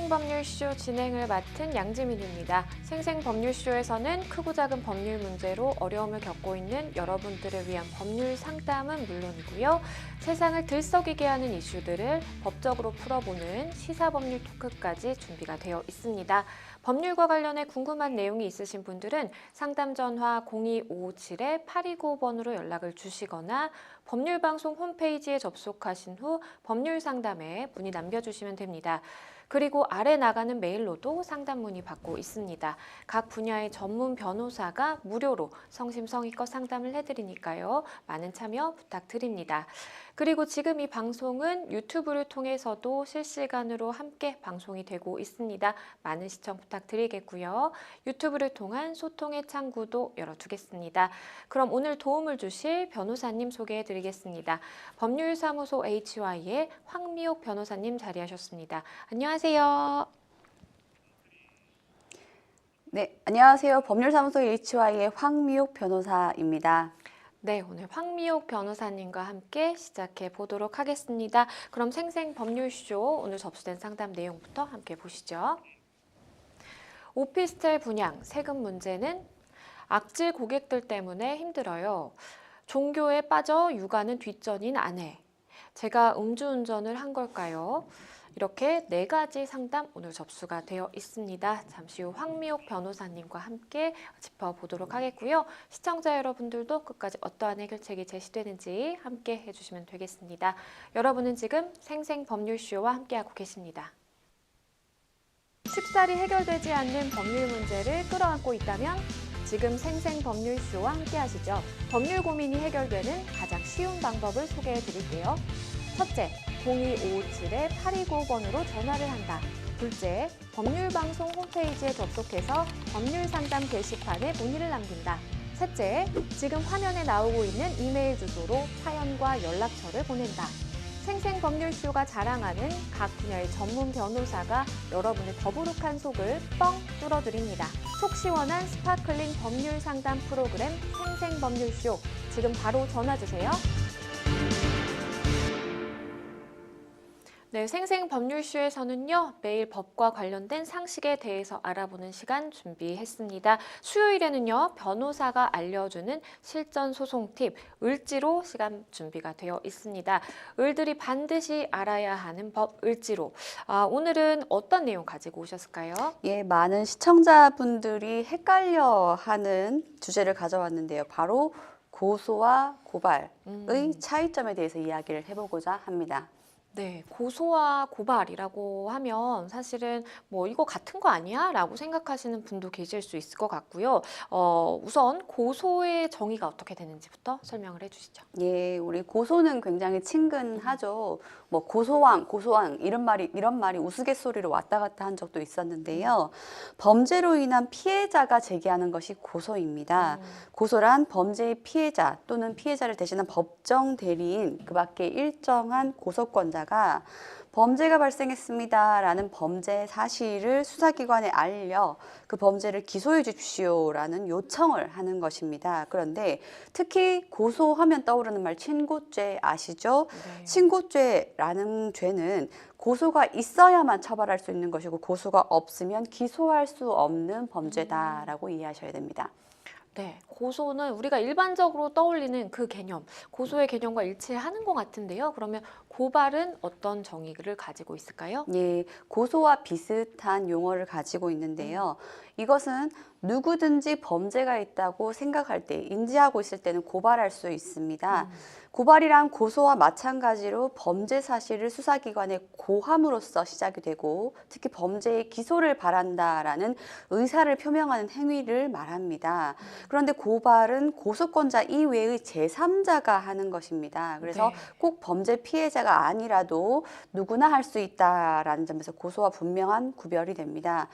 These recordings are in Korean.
생생법률쇼 진행을 맡은 양지민입니다. 생생법률쇼에서는 크고 작은 법률 문제로 어려움을 겪고 있는 여러분들을 위한 법률 상담은 물론이고요. 세상을 들썩이게 하는 이슈들을 법적으로 풀어보는 시사법률 토크까지 준비가 되어 있습니다. 법률과 관련해 궁금한 내용이 있으신 분들은 상담 전화 02557-8295번으로 연락을 주시거나 법률방송 홈페이지에 접속하신 후 법률상담에 문의 남겨주시면 됩니다. 그리고 아래 나가는 메일로도 상담 문의 받고 있습니다. 각 분야의 전문 변호사가 무료로 성심성의껏 상담을 해드리니까요. 많은 참여 부탁드립니다. 그리고 지금 이 방송은 유튜브를 통해서도 실시간으로 함께 방송이 되고 있습니다. 많은 시청 부탁드리겠고요. 유튜브를 통한 소통의 창구도 열어두겠습니다. 그럼 오늘 도움을 주실 변호사님 소개해드리겠습니다. 법률사무소 HY의 황미옥 변호사님 자리하셨습니다. 안녕하세요. 네, 안녕하세요. 법률사무소 HY의 황미옥 변호사입니다. 네, 오늘 황미옥 변호사님과 함께 시작해 보도록 하겠습니다. 그럼 생생법률쇼 오늘 접수된 상담 내용부터 함께 보시죠. 오피스텔 분양, 세금 문제는 악질 고객들 때문에 힘들어요. 종교에 빠져 육아는 뒷전인 아내. 제가 음주운전을 한 걸까요? 이렇게 4가지 상담 오늘 접수가 되어 있습니다. 잠시 후 황미옥 변호사님과 함께 짚어보도록 하겠고요. 시청자 여러분들도 끝까지 어떠한 해결책이 제시되는지 함께 해주시면 되겠습니다. 여러분은 지금 생생법률쇼와 함께하고 계십니다. 쉽사리 해결되지 않는 법률 문제를 끌어안고 있다면 지금 생생법률쇼와 함께하시죠. 법률 고민이 해결되는 가장 쉬운 방법을 소개해 드릴게요. 첫째, 02557-8295번으로 전화를 한다. 둘째, 법률방송 홈페이지에 접속해서 법률상담 게시판에 문의를 남긴다. 셋째, 지금 화면에 나오고 있는 이메일 주소로 사연과 연락처를 보낸다. 생생법률쇼가 자랑하는 각 분야의 전문 변호사가 여러분의 더부룩한 속을 뻥 뚫어드립니다. 속 시원한 스파클링 법률 상담 프로그램 생생법률쇼. 지금 바로 전화 주세요. 네, 생생법률쇼에서는요, 매일 법과 관련된 상식에 대해서 알아보는 시간 준비했습니다. 수요일에는요, 변호사가 알려주는 실전 소송 팁, 을지로 시간 준비가 되어 있습니다. 을들이 반드시 알아야 하는 법, 을지로. 오늘은 어떤 내용 가지고 오셨을까요? 예, 많은 시청자분들이 헷갈려하는 주제를 가져왔는데요. 바로 고소와 고발의 차이점에 대해서 이야기를 해보고자 합니다. 네, 고소와 고발이라고 하면 사실은 뭐 이거 같은 거 아니야? 라고 생각하시는 분도 계실 수 있을 것 같고요. 우선 고소의 정의가 어떻게 되는지부터 설명을 해주시죠. 예, 우리 고소는 굉장히 친근하죠. 뭐 고소왕 이런 말이 우스갯소리로 왔다 갔다 한 적도 있었는데요. 범죄로 인한 피해자가 제기하는 것이 고소입니다. 고소란 범죄의 피해자 또는 피해자를 대신한 법정 대리인 그 밖에 일정한 고소권자가 범죄가 발생했습니다라는 범죄 사실을 수사기관에 알려 그 범죄를 기소해 주십시오라는 요청을 하는 것입니다. 그런데 특히 고소하면 떠오르는 말 친고죄 아시죠? 네. 친고죄라는 죄는 고소가 있어야만 처벌할 수 있는 것이고 고소가 없으면 기소할 수 없는 범죄다라고 이해하셔야 됩니다. 네, 고소는 우리가 일반적으로 떠올리는 그 개념, 고소의 개념과 일치하는 것 같은데요. 그러면 고발은 어떤 정의를 가지고 있을까요? 예, 고소와 비슷한 용어를 가지고 있는데요. 이것은 누구든지 범죄가 있다고 생각할 때, 인지하고 있을 때는 고발할 수 있습니다. 고발이란 고소와 마찬가지로 범죄 사실을 수사기관에 고함으로써 시작이 되고 특히 범죄의 기소를 바란다라는 의사를 표명하는 행위를 말합니다. 그런데 고발은 고소권자 이외의 제3자가 하는 것입니다. 그래서 네. 꼭 범죄 피해자가 아니라도 누구나 할 수 있다라는 점에서 고소와 분명한 구별이 됩니다.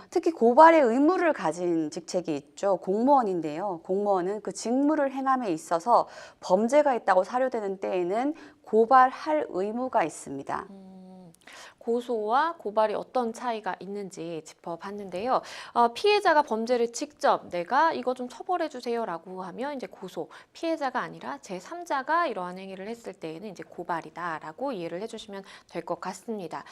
특히 고발의 의무를 가진 직책이 있죠. 공무원인데요. 공무원은 그 직무를 행함에 있어서 범죄가 있다고 사료되는 때에는 고발할 의무가 있습니다. 고소와 고발이 어떤 차이가 있는지 짚어봤는데요. 피해자가 범죄를 직접 내가 이거 좀 처벌해 주세요라고 하면 이제 고소, 피해자가 아니라 제3자가 이러한 행위를 했을 때에는 이제 고발이다라고 이해를 해주시면 될 것 같습니다.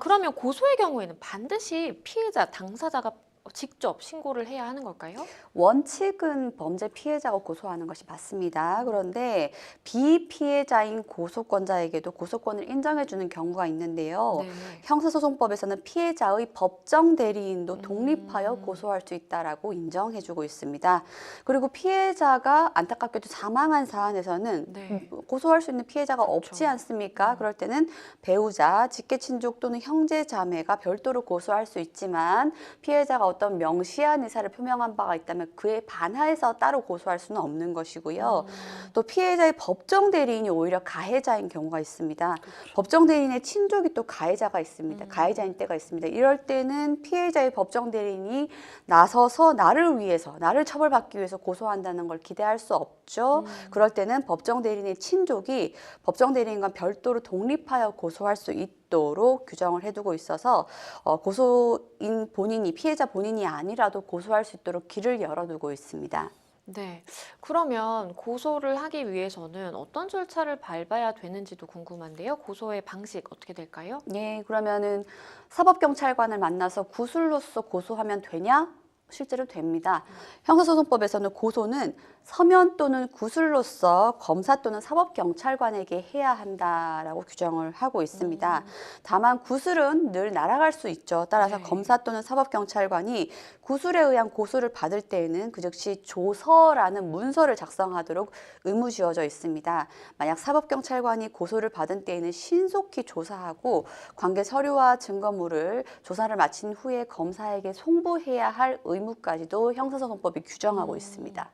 그러면 고소의 경우에는 반드시 피해자, 당사자가 직접 신고를 해야 하는 걸까요? 원칙은 범죄 피해자가 고소하는 것이 맞습니다. 그런데 비피해자인 고소권자에게도 고소권을 인정해주는 경우가 있는데요. 네. 형사소송법에서는 피해자의 법정 대리인도 음. 독립하여 고소할 수 있다라고 인정해주고 있습니다. 그리고 피해자가 안타깝게도 사망한 사안에서는 네. 고소할 수 있는 피해자가 그렇죠. 없지 않습니까? 그럴 때는 배우자, 직계친족 또는 형제, 자매가 별도로 고소할 수 있지만 피해자가 어떤 명시한 의사를 표명한 바가 있다면 그에 반하여서 따로 고소할 수는 없는 것이고요. 또 피해자의 법정 대리인이 오히려 가해자인 경우가 있습니다. 그렇죠. 법정 대리인의 친족이 또 가해자가 있습니다. 가해자인 때가 있습니다. 이럴 때는 피해자의 법정 대리인이 나서서 나를 위해서, 나를 처벌받기 위해서 고소한다는 걸 기대할 수 없죠. 그럴 때는 법정 대리인의 친족이 법정 대리인과 별도로 독립하여 고소할 수 있도록 규정을 해두고 있어서 고소인 본인이, 피해자 본인이 아니라도 고소할 수 있도록 길을 열어두고 있습니다. 네. 그러면 고소를 하기 위해서는 어떤 절차를 밟아야 되는지도 궁금한데요. 고소의 방식 어떻게 될까요? 예, 그러면은 사법경찰관을 만나서 구술로서 고소하면 되냐? 실제로 됩니다. 형사소송법에서는 고소는 서면 또는 구술로서 검사 또는 사법경찰관에게 해야 한다라고 규정을 하고 있습니다. 다만 구술은 늘 날아갈 수 있죠. 따라서 네. 검사 또는 사법경찰관이 구술에 의한 고소를 받을 때에는 그 즉시 조서라는 문서를 작성하도록 의무 지어져 있습니다. 만약 사법경찰관이 고소를 받은 때에는 신속히 조사하고 관계 서류와 증거물을 조사를 마친 후에 검사에게 송부해야 할 의무까지도 형사소송법이 규정하고 있습니다.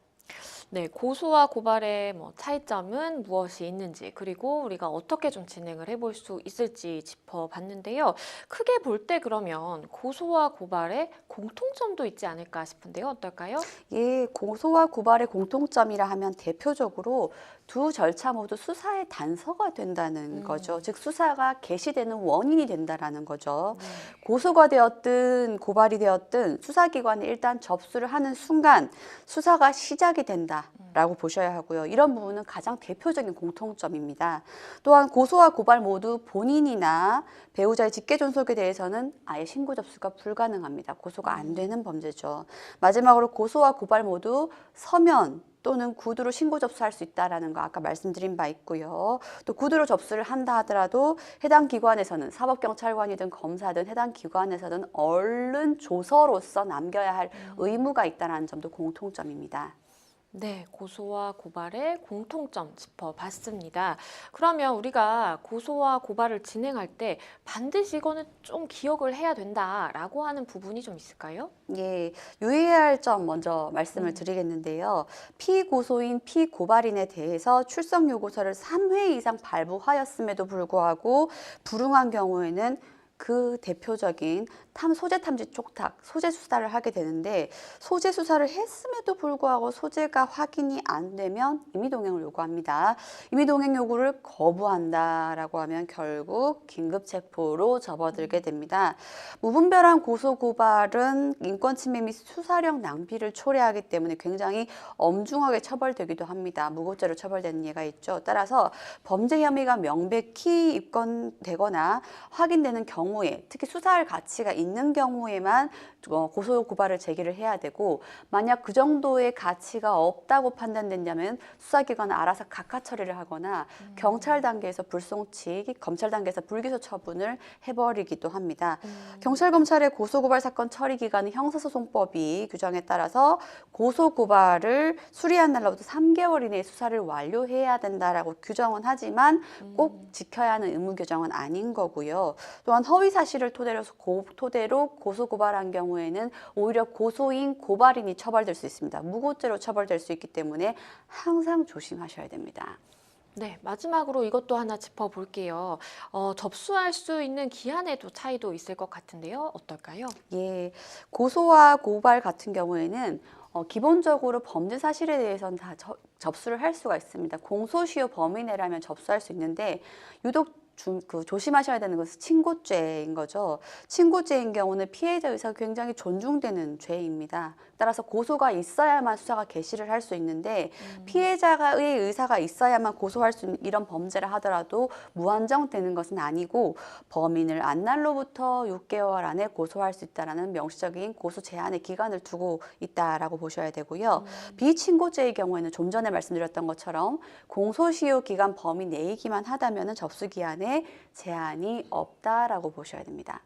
네, 고소와 고발의 차이점은 무엇이 있는지, 그리고 우리가 어떻게 좀 진행을 해볼 수 있을지 짚어봤는데요. 크게 볼 때 그러면 고소와 고발에 공통점도 있지 않을까 싶은데요. 어떨까요? 예, 고소와 고발의 공통점이라 하면 대표적으로 두 절차 모두 수사의 단서가 된다는 거죠. 즉 수사가 개시되는 원인이 된다라는 거죠. 네. 고소가 되었든 고발이 되었든 수사기관에 일단 접수를 하는 순간 수사가 시작이 된다라고 보셔야 하고요. 이런 부분은 가장 대표적인 공통점입니다. 또한 고소와 고발 모두 본인이나 배우자의 직계존속에 대해서는 아예 신고 접수가 불가능합니다. 고소가 안 되는 범죄죠. 마지막으로 고소와 고발 모두 서면 또는 구두로 신고 접수할 수 있다라는 거 아까 말씀드린 바 있고요. 또 구두로 접수를 한다 하더라도 해당 기관에서는 사법경찰관이든 검사든 해당 기관에서는 얼른 조서로서 남겨야 할 의무가 있다는 점도 공통점입니다. 네, 고소와 고발의 공통점 짚어봤습니다. 그러면 우리가 고소와 고발을 진행할 때 반드시 이거는 좀 기억을 해야 된다라고 하는 부분이 좀 있을까요? 예, 유의해야 할 점 먼저 말씀을 드리겠는데요. 피고소인, 피고발인에 대해서 출석 요구서를 3회 이상 발부하였음에도 불구하고 불응한 경우에는 그 대표적인 소재 탐지 촉탁, 소재 수사를 하게 되는데 소재 수사를 했음에도 불구하고 소재가 확인이 안 되면 임의동행을 요구합니다. 임의동행 요구를 거부한다라고 하면 결국 긴급체포로 접어들게 됩니다. 무분별한 고소고발은 인권침해 및 수사력 낭비를 초래하기 때문에 굉장히 엄중하게 처벌되기도 합니다. 무고죄로 처벌되는 예가 있죠. 따라서 범죄 혐의가 명백히 입건되거나 확인되는 경우에 특히 수사할 가치가 있는 경우에만 고소 고발을 제기를 해야 되고 만약 그 정도의 가치가 없다고 판단된다면 수사기관은 알아서 각하 처리를 하거나 경찰 단계에서 불송치, 검찰 단계에서 불기소 처분을 해버리기도 합니다. 경찰 검찰의 고소 고발 사건 처리 기간은 형사소송법이 규정에 따라서 고소 고발을 수리한 날로부터 3개월 이내에 수사를 완료해야 된다라고 규정은 하지만 꼭 지켜야 하는 의무 규정은 아닌 거고요. 또한 허위 사실을 토대로 고소 고발한 경우에는 오히려 고소인 고발인이 처벌될 수 있습니다. 무고죄로 처벌될 수 있기 때문에 항상 조심하셔야 됩니다. 네, 마지막으로 이것도 하나 짚어볼게요. 접수할 수 있는 기한에도 차이도 있을 것 같은데요. 어떨까요? 예, 고소와 고발 같은 경우에는 기본적으로 범죄 사실에 대해서는 다 접수를 할 수가 있습니다. 공소시효 범위 내라면 접수할 수 있는데 유독 조심하셔야 되는 것은 친고죄인 거죠. 친고죄인 경우는 피해자 의사가 굉장히 존중되는 죄입니다. 따라서 고소가 있어야만 수사가 개시를 할 수 있는데 피해자의 의사가 있어야만 고소할 수 있는 이런 범죄를 하더라도 무한정되는 것은 아니고 범인을 안날로부터 6개월 안에 고소할 수 있다라는 명시적인 고소 제한의 기간을 두고 있다라고 보셔야 되고요. 비친고죄의 경우에는 좀 전에 말씀드렸던 것처럼 공소시효 기간 범위 내이기만 하다면 접수 기한에 제한이 없다라고 보셔야 됩니다.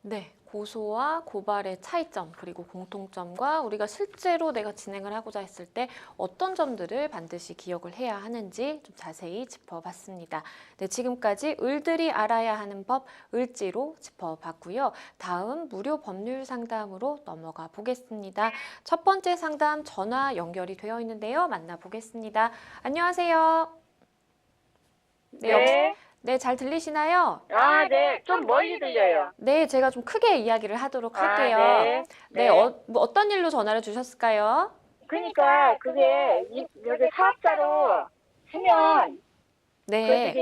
네, 고소와 고발의 차이점 그리고 공통점과 우리가 실제로 내가 진행을 하고자 했을 때 어떤 점들을 반드시 기억을 해야 하는지 좀 자세히 짚어봤습니다. 네, 지금까지 을들이 알아야 하는 법 을지로 짚어봤고요. 다음 무료 법률 상담으로 넘어가 보겠습니다. 첫 번째 상담 전화 연결이 되어 있는데요. 만나보겠습니다. 안녕하세요. 네. 네, 잘 들리시나요? 아, 네. 좀 멀리 들려요. 네, 제가 좀 크게 이야기를 하도록 할게요. 네. 네, 어떤 일로 전화를 주셨을까요? 그러니까 그게 여기 사업자로 하면 네.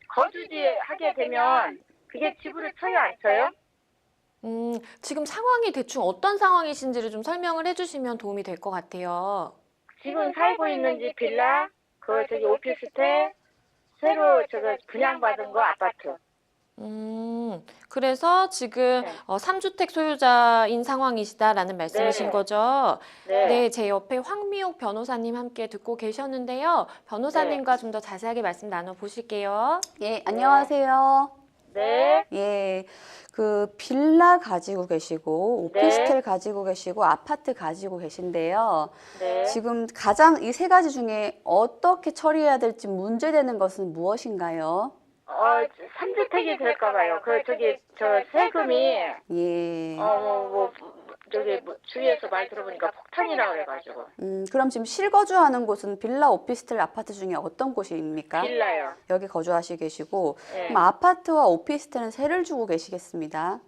거주지 하게 되면 그게 지불을 쳐요, 안 쳐요? 지금 상황이 대충 어떤 상황이신지를 좀 설명을 해주시면 도움이 될 것 같아요. 지금 살고 있는 집 빌라, 오피스텔, 새로 분양받은 거 아파트. 그래서 지금 네. 3주택 소유자인 상황이시다라는 말씀이신 네네. 거죠? 네. 네, 제 옆에 황미옥 변호사님 함께 듣고 계셨는데요. 변호사님과 좀 더 자세하게 말씀 나눠보실게요. 예, 안녕하세요. 네. 예, 그 빌라 가지고 계시고 네. 오피스텔 가지고 계시고 아파트 가지고 계신데요. 네. 지금 가장 이 세 가지 중에 어떻게 처리해야 될지 문제되는 것은 무엇인가요? 3주택이 될까 봐요. 세금이, 예. 주위에서 말 들어보니까 폭탄이라고 그래가지고. 그럼 지금 실거주하는 곳은 빌라, 오피스텔, 아파트 중에 어떤 곳입니까? 빌라요. 여기 거주하시고 계시고, 네. 그럼 아파트와 오피스텔은 세를 주고 계시겠습니다.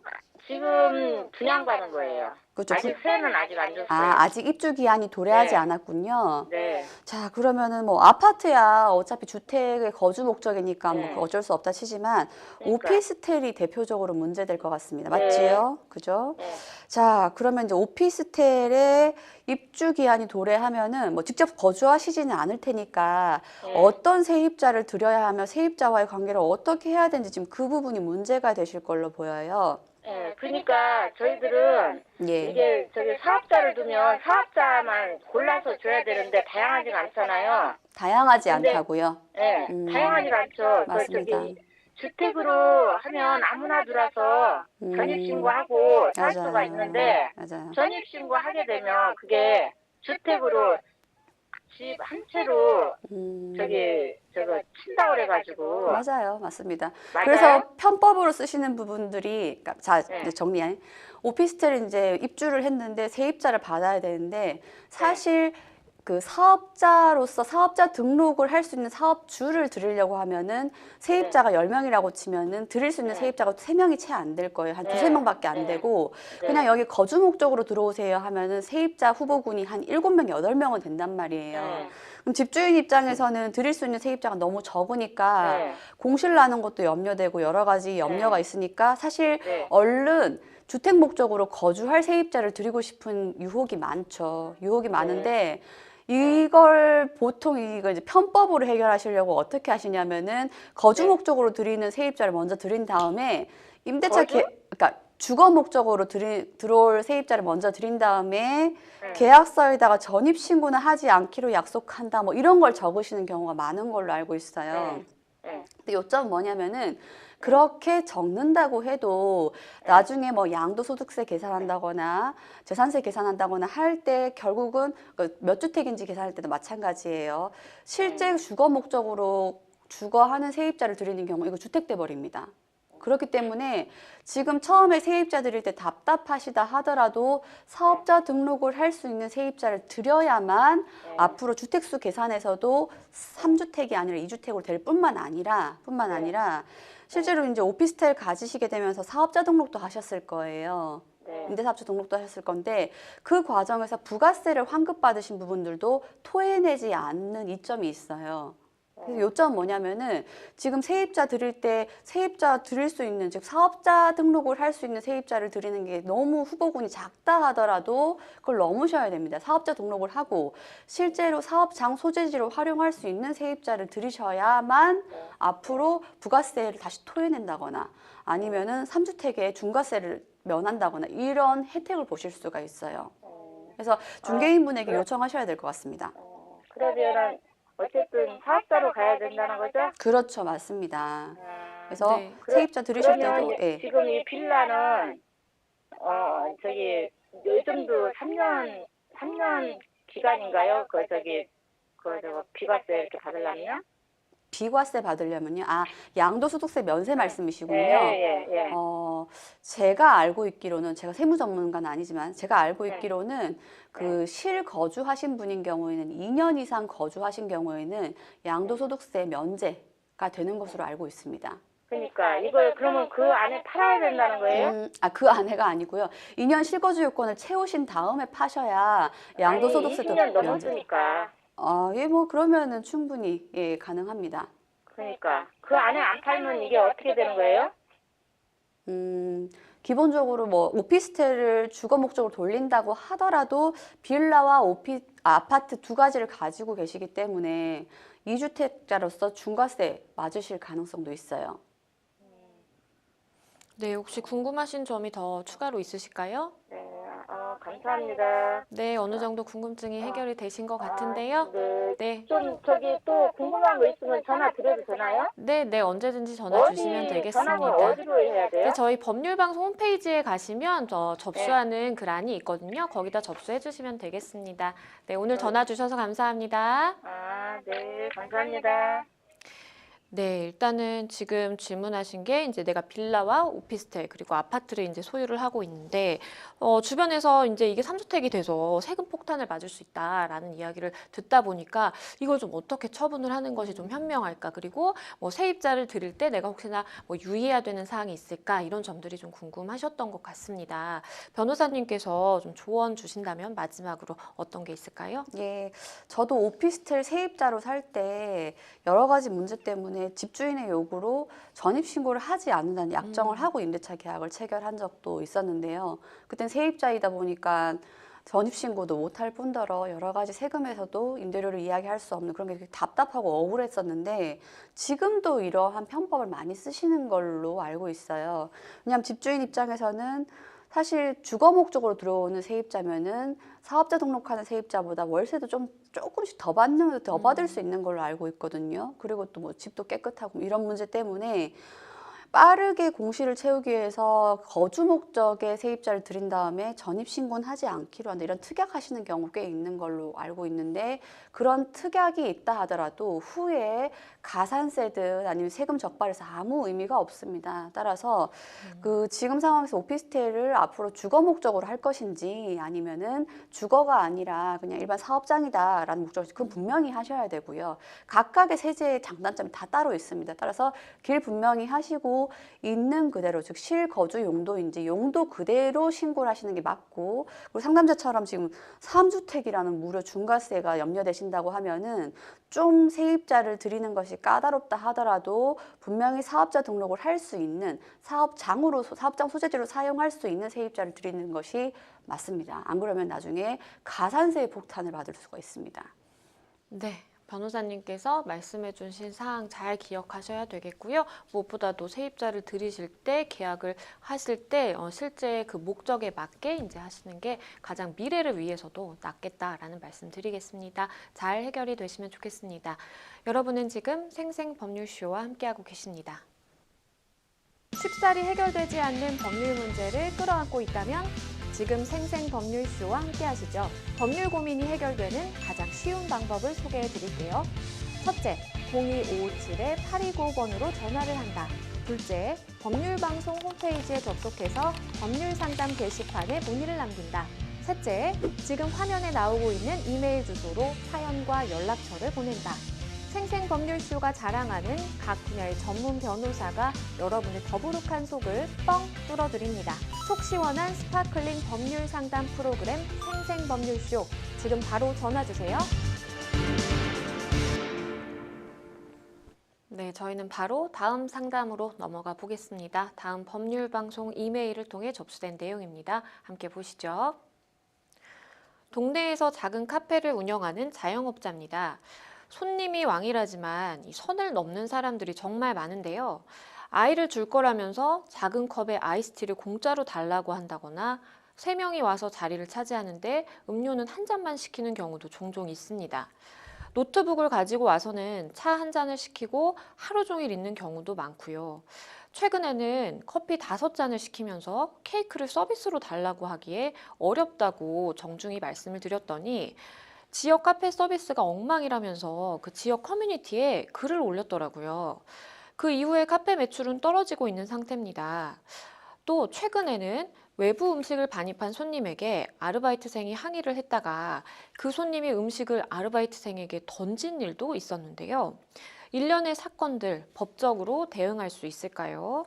지금 분양받은 거예요. 그렇죠. 아직 세는 아직 안 줬어요. 아직 입주 기한이 도래하지 네. 않았군요. 네. 자, 그러면은 뭐 아파트야 어차피 주택의 거주 목적이니까 네. 뭐 어쩔 수 없다 치지만 그러니까. 오피스텔이 대표적으로 문제될 것 같습니다. 네. 맞지요? 그죠? 네. 자, 그러면 이제 오피스텔에 입주 기한이 도래하면은 뭐 직접 거주하시지는 않을 테니까 네. 어떤 세입자를 들여야 하며 세입자와의 관계를 어떻게 해야 되는지 지금 그 부분이 문제가 되실 걸로 보여요. 네. 그러니까 저희들은 예. 이게 사업자를 두면 사업자만 골라서 줘야 되는데 다양하지가 않잖아요. 다양하지 근데- 않다고요. 네. 다양하지가 않죠. 맞습니다. 주택으로 하면 아무나 들어와서 전입신고하고 살 수가 있는데 맞아요. 전입신고하게 되면 그게 주택으로 집 한 채로 친다고 그래가지고. 맞아요. 맞습니다. 맞아요? 그래서 편법으로 쓰시는 부분들이, 그러니까 자, 네. 이제 정리해. 오피스텔 이제 입주를 했는데 세입자를 받아야 되는데 사실 그 사업자로서 사업자 등록을 할 수 있는 사업주를 드리려고 하면은 세입자가 10명이라고 치면은 드릴 수 있는 네. 세입자가 3명이 채 안 될 거예요. 한 네. 2~3명밖에 안 네. 되고 네. 그냥 여기 거주 목적으로 들어오세요 하면은 세입자 후보군이 한 7명, 8명은 된단 말이에요. 네. 그럼 집주인 입장에서는 드릴 수 있는 세입자가 너무 적으니까 네. 공실 나는 것도 염려되고 여러 가지 염려가 있으니까 사실 네. 얼른 주택 목적으로 거주할 세입자를 드리고 싶은 유혹이 많죠. 유혹이 많은데 이걸 보통 이거 이제 편법으로 해결하시려고 어떻게 하시냐면은 거주 네. 목적으로 드리는 세입자를 먼저 드린 다음에 임대차 거주? 그러니까 주거 목적으로 들어올 세입자를 먼저 드린 다음에 네. 계약서에다가 전입 신고는 하지 않기로 약속한다 뭐 이런 걸 적으시는 경우가 많은 걸로 알고 있어요. 네. 근데 요점은 뭐냐면은 그렇게 적는다고 해도 나중에 뭐 양도소득세 계산한다거나 재산세 계산한다거나 할 때 결국은 몇 주택인지 계산할 때도 마찬가지예요. 실제 주거 목적으로 주거하는 세입자를 드리는 경우 이거 주택돼 버립니다. 그렇기 때문에 지금 처음에 세입자 드릴 때 답답하시다 하더라도 사업자 등록을 할 수 있는 세입자를 드려야만 앞으로 주택수 계산에서도 3주택이 아니라 2주택으로 될 뿐만 아니라 실제로 이제 오피스텔 가지시게 되면서 사업자 등록도 하셨을 거예요. 네. 임대사업자 등록도 하셨을 건데 그 과정에서 부가세를 환급받으신 부분들도 토해내지 않는 이점이 있어요. 그래서 요점은 뭐냐면은 지금 세입자 드릴 때 세입자 드릴 수 있는, 즉 사업자 등록을 할 수 있는 세입자를 드리는 게 너무 후보군이 작다 하더라도 그걸 넘으셔야 됩니다. 사업자 등록을 하고 실제로 사업장 소재지로 활용할 수 있는 세입자를 들이셔야만 앞으로 부가세를 다시 토해낸다거나 아니면은 3주택에 중과세를 면한다거나 이런 혜택을 보실 수가 있어요. 그래서 중개인분에게 요청하셔야 될 것 같습니다. 그러면은 어쨌든 사업자로 가야 된다는 거죠? 그렇죠, 맞습니다. 그래서 네. 세입자 들으실 그러면 때도 예. 지금 이 빌라는 저기 요즘도 3년 기간인가요? 저거 비과세 이렇게 받으려면? 비과세 받으려면요. 양도소득세 면세 말씀이시군요. 예. 제가 알고 있기로는, 제가 세무 전문가는 아니지만 제가 알고 있기로는 그 실거주하신 분인 경우에는 2년 이상 거주하신 경우에는 양도소득세 면제가 되는 것으로 알고 있습니다. 그러니까 이걸 그러면 그 안에 팔아야 된다는 거예요? 그 안에가 아니고요. 2년 실거주 요건을 채우신 다음에 파셔야 양도소득세도 20년 면제. 넘었으니까. 예, 뭐 그러면은 충분히 예, 가능합니다. 그러니까 그 안에 안 팔면 이게 어떻게 되는 거예요? 기본적으로 뭐 오피스텔을 주거 목적으로 돌린다고 하더라도 빌라와 아파트 두 가지를 가지고 계시기 때문에 2주택자로서 중과세 맞으실 가능성도 있어요. 네, 혹시 궁금하신 점이 더 추가로 있으실까요? 네, 감사합니다. 네, 어느 정도 궁금증이 해결이 되신 것 같은데요. 네. 네, 좀 저기 또 궁금한 거 있으면 전화 드려도 되나요? 네, 언제든지 전화 주시면 전화는 되겠습니다. 어디로 해야 돼요? 네, 저희 법률방송 홈페이지에 가시면 접수하는 그 란이 있거든요. 거기다 접수해 주시면 되겠습니다. 네, 오늘 전화 주셔서 감사합니다. 네, 감사합니다. 네, 일단은 지금 질문하신 게 이제 내가 빌라와 오피스텔 그리고 아파트를 이제 소유를 하고 있는데 주변에서 이제 이게 3주택이 돼서 세금 폭탄을 맞을 수 있다라는 이야기를 듣다 보니까 이걸 좀 어떻게 처분을 하는 것이 좀 현명할까, 그리고 뭐 세입자를 들일 때 내가 혹시나 뭐 유의해야 되는 사항이 있을까, 이런 점들이 좀 궁금하셨던 것 같습니다. 변호사님께서 좀 조언 주신다면 마지막으로 어떤 게 있을까요? 예, 저도 오피스텔 세입자로 살 때 여러 가지 문제 때문에 집주인의 요구로 전입신고를 하지 않는다는 약정을 하고 임대차 계약을 체결한 적도 있었는데요. 그땐 세입자이다 보니까 전입신고도 못할 뿐더러 여러 가지 세금에서도 임대료를 이야기할 수 없는 그런 게 되게 답답하고 억울했었는데 지금도 이러한 편법을 많이 쓰시는 걸로 알고 있어요. 왜냐하면 집주인 입장에서는 사실 주거 목적으로 들어오는 세입자면은 사업자 등록하는 세입자보다 월세도 조금씩 더 받을 수 있는 걸로 알고 있거든요. 그리고 또 뭐 집도 깨끗하고 이런 문제 때문에 빠르게 공시를 채우기 위해서 거주 목적의 세입자를 들인 다음에 전입신고는 하지 않기로 한다, 이런 특약하시는 경우 꽤 있는 걸로 알고 있는데, 그런 특약이 있다 하더라도 후에 가산세든 아니면 세금 적발해서 아무 의미가 없습니다. 따라서 그 지금 상황에서 오피스텔을 앞으로 주거 목적으로 할 것인지 아니면은 주거가 아니라 그냥 일반 사업장이다라는 목적으로, 그건 분명히 하셔야 되고요. 각각의 세제의 장단점이 다 따로 있습니다. 따라서 길 분명히 하시고 있는 그대로, 즉 실거주 용도인지 용도 그대로 신고를 하시는 게 맞고, 그리고 상담자처럼 지금 3주택이라는 무료 중과세가 염려되신다고 하면은 좀 세입자를 들이는 것이 까다롭다 하더라도 분명히 사업자 등록을 할 수 있는 사업장 소재지로 사용할 수 있는 세입자를 들이는 것이 맞습니다. 안 그러면 나중에 가산세의 폭탄을 받을 수가 있습니다. 네. 변호사님께서 말씀해 주신 사항 잘 기억하셔야 되겠고요. 무엇보다도 세입자를 들이실 때, 계약을 하실 때 실제 그 목적에 맞게 이제 하시는 게 가장 미래를 위해서도 낫겠다라는 말씀 드리겠습니다. 잘 해결이 되시면 좋겠습니다. 여러분은 지금 생생법률쇼와 함께하고 계십니다. 쉽사리 해결되지 않는 법률 문제를 끌어안고 있다면 지금 생생법률쇼와 함께 하시죠. 법률 고민이 해결되는 가장 쉬운 방법을 소개해 드릴게요. 첫째, 02557-8295번으로 전화를 한다. 둘째, 법률방송 홈페이지에 접속해서 법률상담 게시판에 문의를 남긴다. 셋째, 지금 화면에 나오고 있는 이메일 주소로 사연과 연락처를 보낸다. 생생법률쇼가 자랑하는 각 분야의 전문 변호사가 여러분의 더부룩한 속을 뻥 뚫어드립니다. 속 시원한 스파클링 법률 상담 프로그램 생생법률쇼, 지금 바로 전화 주세요. 네, 저희는 바로 다음 상담으로 넘어가 보겠습니다. 다음 법률방송 이메일을 통해 접수된 내용입니다. 함께 보시죠. 동네에서 작은 카페를 운영하는 자영업자입니다. 손님이 왕이라지만 이 선을 넘는 사람들이 정말 많은데요. 아이를 줄 거라면서 작은 컵에 아이스티를 공짜로 달라고 한다거나 3명이 와서 자리를 차지하는데 음료는 한 잔만 시키는 경우도 종종 있습니다. 노트북을 가지고 와서는 차 한 잔을 시키고 하루 종일 있는 경우도 많고요. 최근에는 커피 5잔을 시키면서 케이크를 서비스로 달라고 하기에 어렵다고 정중히 말씀을 드렸더니 지역 카페 서비스가 엉망이라면서 그 지역 커뮤니티에 글을 올렸더라고요. 그 이후에 카페 매출은 떨어지고 있는 상태입니다. 또 최근에는 외부 음식을 반입한 손님에게 아르바이트생이 항의를 했다가 그 손님이 음식을 아르바이트생에게 던진 일도 있었는데요. 일련의 사건들 법적으로 대응할 수 있을까요?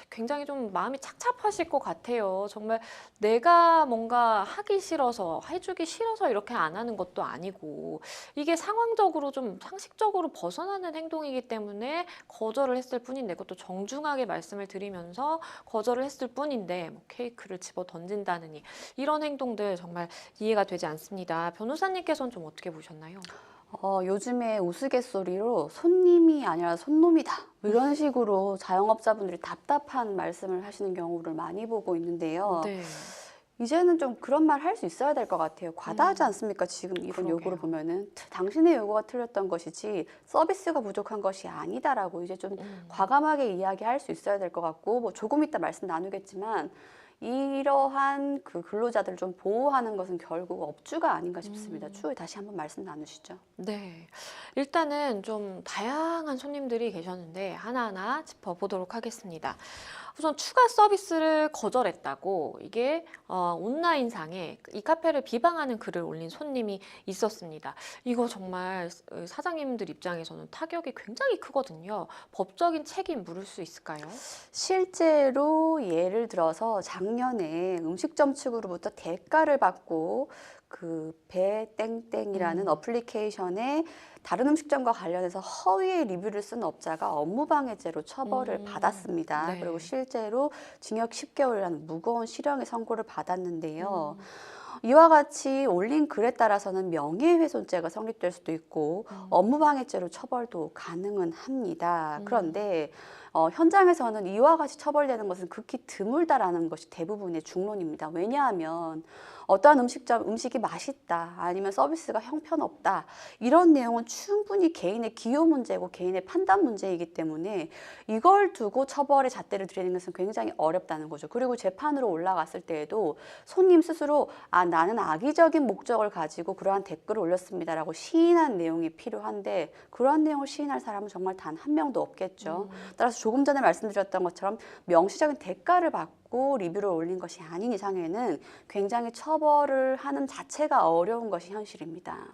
굉장히 좀 마음이 착잡하실 것 같아요. 정말 내가 뭔가 하기 싫어서, 해주기 싫어서 이렇게 안 하는 것도 아니고, 이게 상황적으로 좀 상식적으로 벗어나는 행동이기 때문에 거절을 했을 뿐인데, 그것도 정중하게 말씀을 드리면서 거절을 했을 뿐인데, 뭐 케이크를 집어 던진다느니, 이런 행동들 정말 이해가 되지 않습니다. 변호사님께서는 좀 어떻게 보셨나요? 요즘에 우스갯소리로 손님이 아니라 손놈이다, 뭐 이런 식으로 자영업자분들이 답답한 말씀을 하시는 경우를 많이 보고 있는데요. 네. 이제는 좀 그런 말 할 수 있어야 될 것 같아요. 과다하지 않습니까? 지금 이런 그러게요. 요구를 보면은 당신의 요구가 틀렸던 것이지 서비스가 부족한 것이 아니다라고 이제 좀 과감하게 이야기할 수 있어야 될 것 같고, 뭐 조금 이따 말씀 나누겠지만 이러한 그 근로자들을 좀 보호하는 것은 결국 업주가 아닌가 싶습니다. 추후에 다시 한번 말씀 나누시죠. 네. 일단은 좀 다양한 손님들이 계셨는데 하나하나 짚어보도록 하겠습니다. 우선 추가 서비스를 거절했다고 이게 온라인상에 이 카페를 비방하는 글을 올린 손님이 있었습니다. 이거 정말 사장님들 입장에서는 타격이 굉장히 크거든요. 법적인 책임 물을 수 있을까요? 실제로 예를 들어서 작년에 음식점 측으로부터 대가를 받고 그 배땡땡이라는 어플리케이션에 다른 음식점과 관련해서 허위의 리뷰를 쓴 업자가 업무방해죄로 처벌을 받았습니다. 네. 그리고 실제로 징역 10개월이라는 무거운 실형의 선고를 받았는데요. 이와 같이 올린 글에 따라서는 명예훼손죄가 성립될 수도 있고 업무방해죄로 처벌도 가능은 합니다. 그런데 현장에서는 이와 같이 처벌되는 것은 극히 드물다라는 것이 대부분의 중론입니다. 왜냐하면 어떠한 음식이 맛있다, 아니면 서비스가 형편없다, 이런 내용은 충분히 개인의 기호 문제고 개인의 판단 문제이기 때문에 이걸 두고 처벌의 잣대를 들이는 것은 굉장히 어렵다는 거죠. 그리고 재판으로 올라갔을 때에도 손님 스스로 나는 악의적인 목적을 가지고 그러한 댓글을 올렸습니다라고 시인한 내용이 필요한데 그러한 내용을 시인할 사람은 정말 단 한 명도 없겠죠. 따라서 조금 전에 말씀드렸던 것처럼 명시적인 대가를 받고 리뷰를 올린 것이 아닌 이상에는 굉장히 처벌을 하는 자체가 어려운 것이 현실입니다.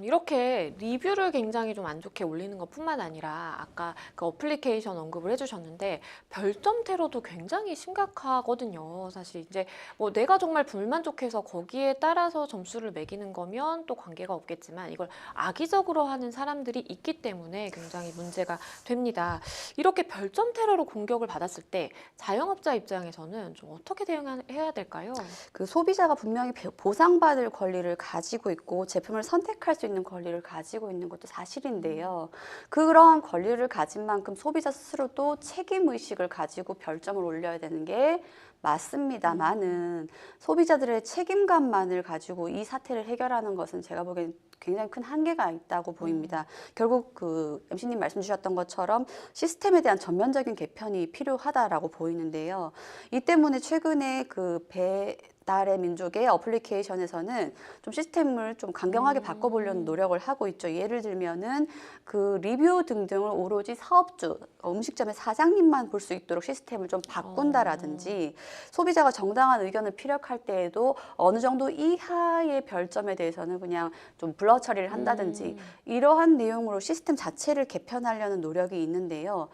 이렇게 리뷰를 굉장히 좀 안 좋게 올리는 것뿐만 아니라 아까 그 어플리케이션 언급을 해주셨는데 별점 테러도 굉장히 심각하거든요. 사실 이제 뭐 내가 정말 불만족해서 거기에 따라서 점수를 매기는 거면 또 관계가 없겠지만 이걸 악의적으로 하는 사람들이 있기 때문에 굉장히 문제가 됩니다. 이렇게 별점 테러로 공격을 받았을 때 자영업자 입장에서는 좀 어떻게 대응해야 될까요? 그 소비자가 분명히 보상받을 권리를 가지고 있고 제품을 선택할 수 있는 권리를 가지고 있는 것도 사실인데요. 그러한 권리를 가진 만큼 소비자 스스로도 책임의식을 가지고 별점을 올려야 되는 게 맞습니다만은 소비자들의 책임감만을 가지고 이 사태를 해결하는 것은 제가 보기엔 굉장히 큰 한계가 있다고 보입니다. 결국 그 MC님 말씀 주셨던 것처럼 시스템에 대한 전면적인 개편이 필요하다라고 보이는데요. 이 때문에 최근에 그 배달의 민족의 어플리케이션에서는 좀 시스템을 좀 강경하게 바꿔보려는 노력을 하고 있죠. 예를 들면은 그 리뷰 등등을 오로지 사업주, 음식점의 사장님만 볼 수 있도록 시스템을 좀 바꾼다라든지 소비자가 정당한 의견을 피력할 때에도 어느 정도 이하의 별점에 대해서는 그냥 좀 블러 처리를 한다든지 이러한 내용으로 시스템 자체를 개편하려는 노력이 있는데요.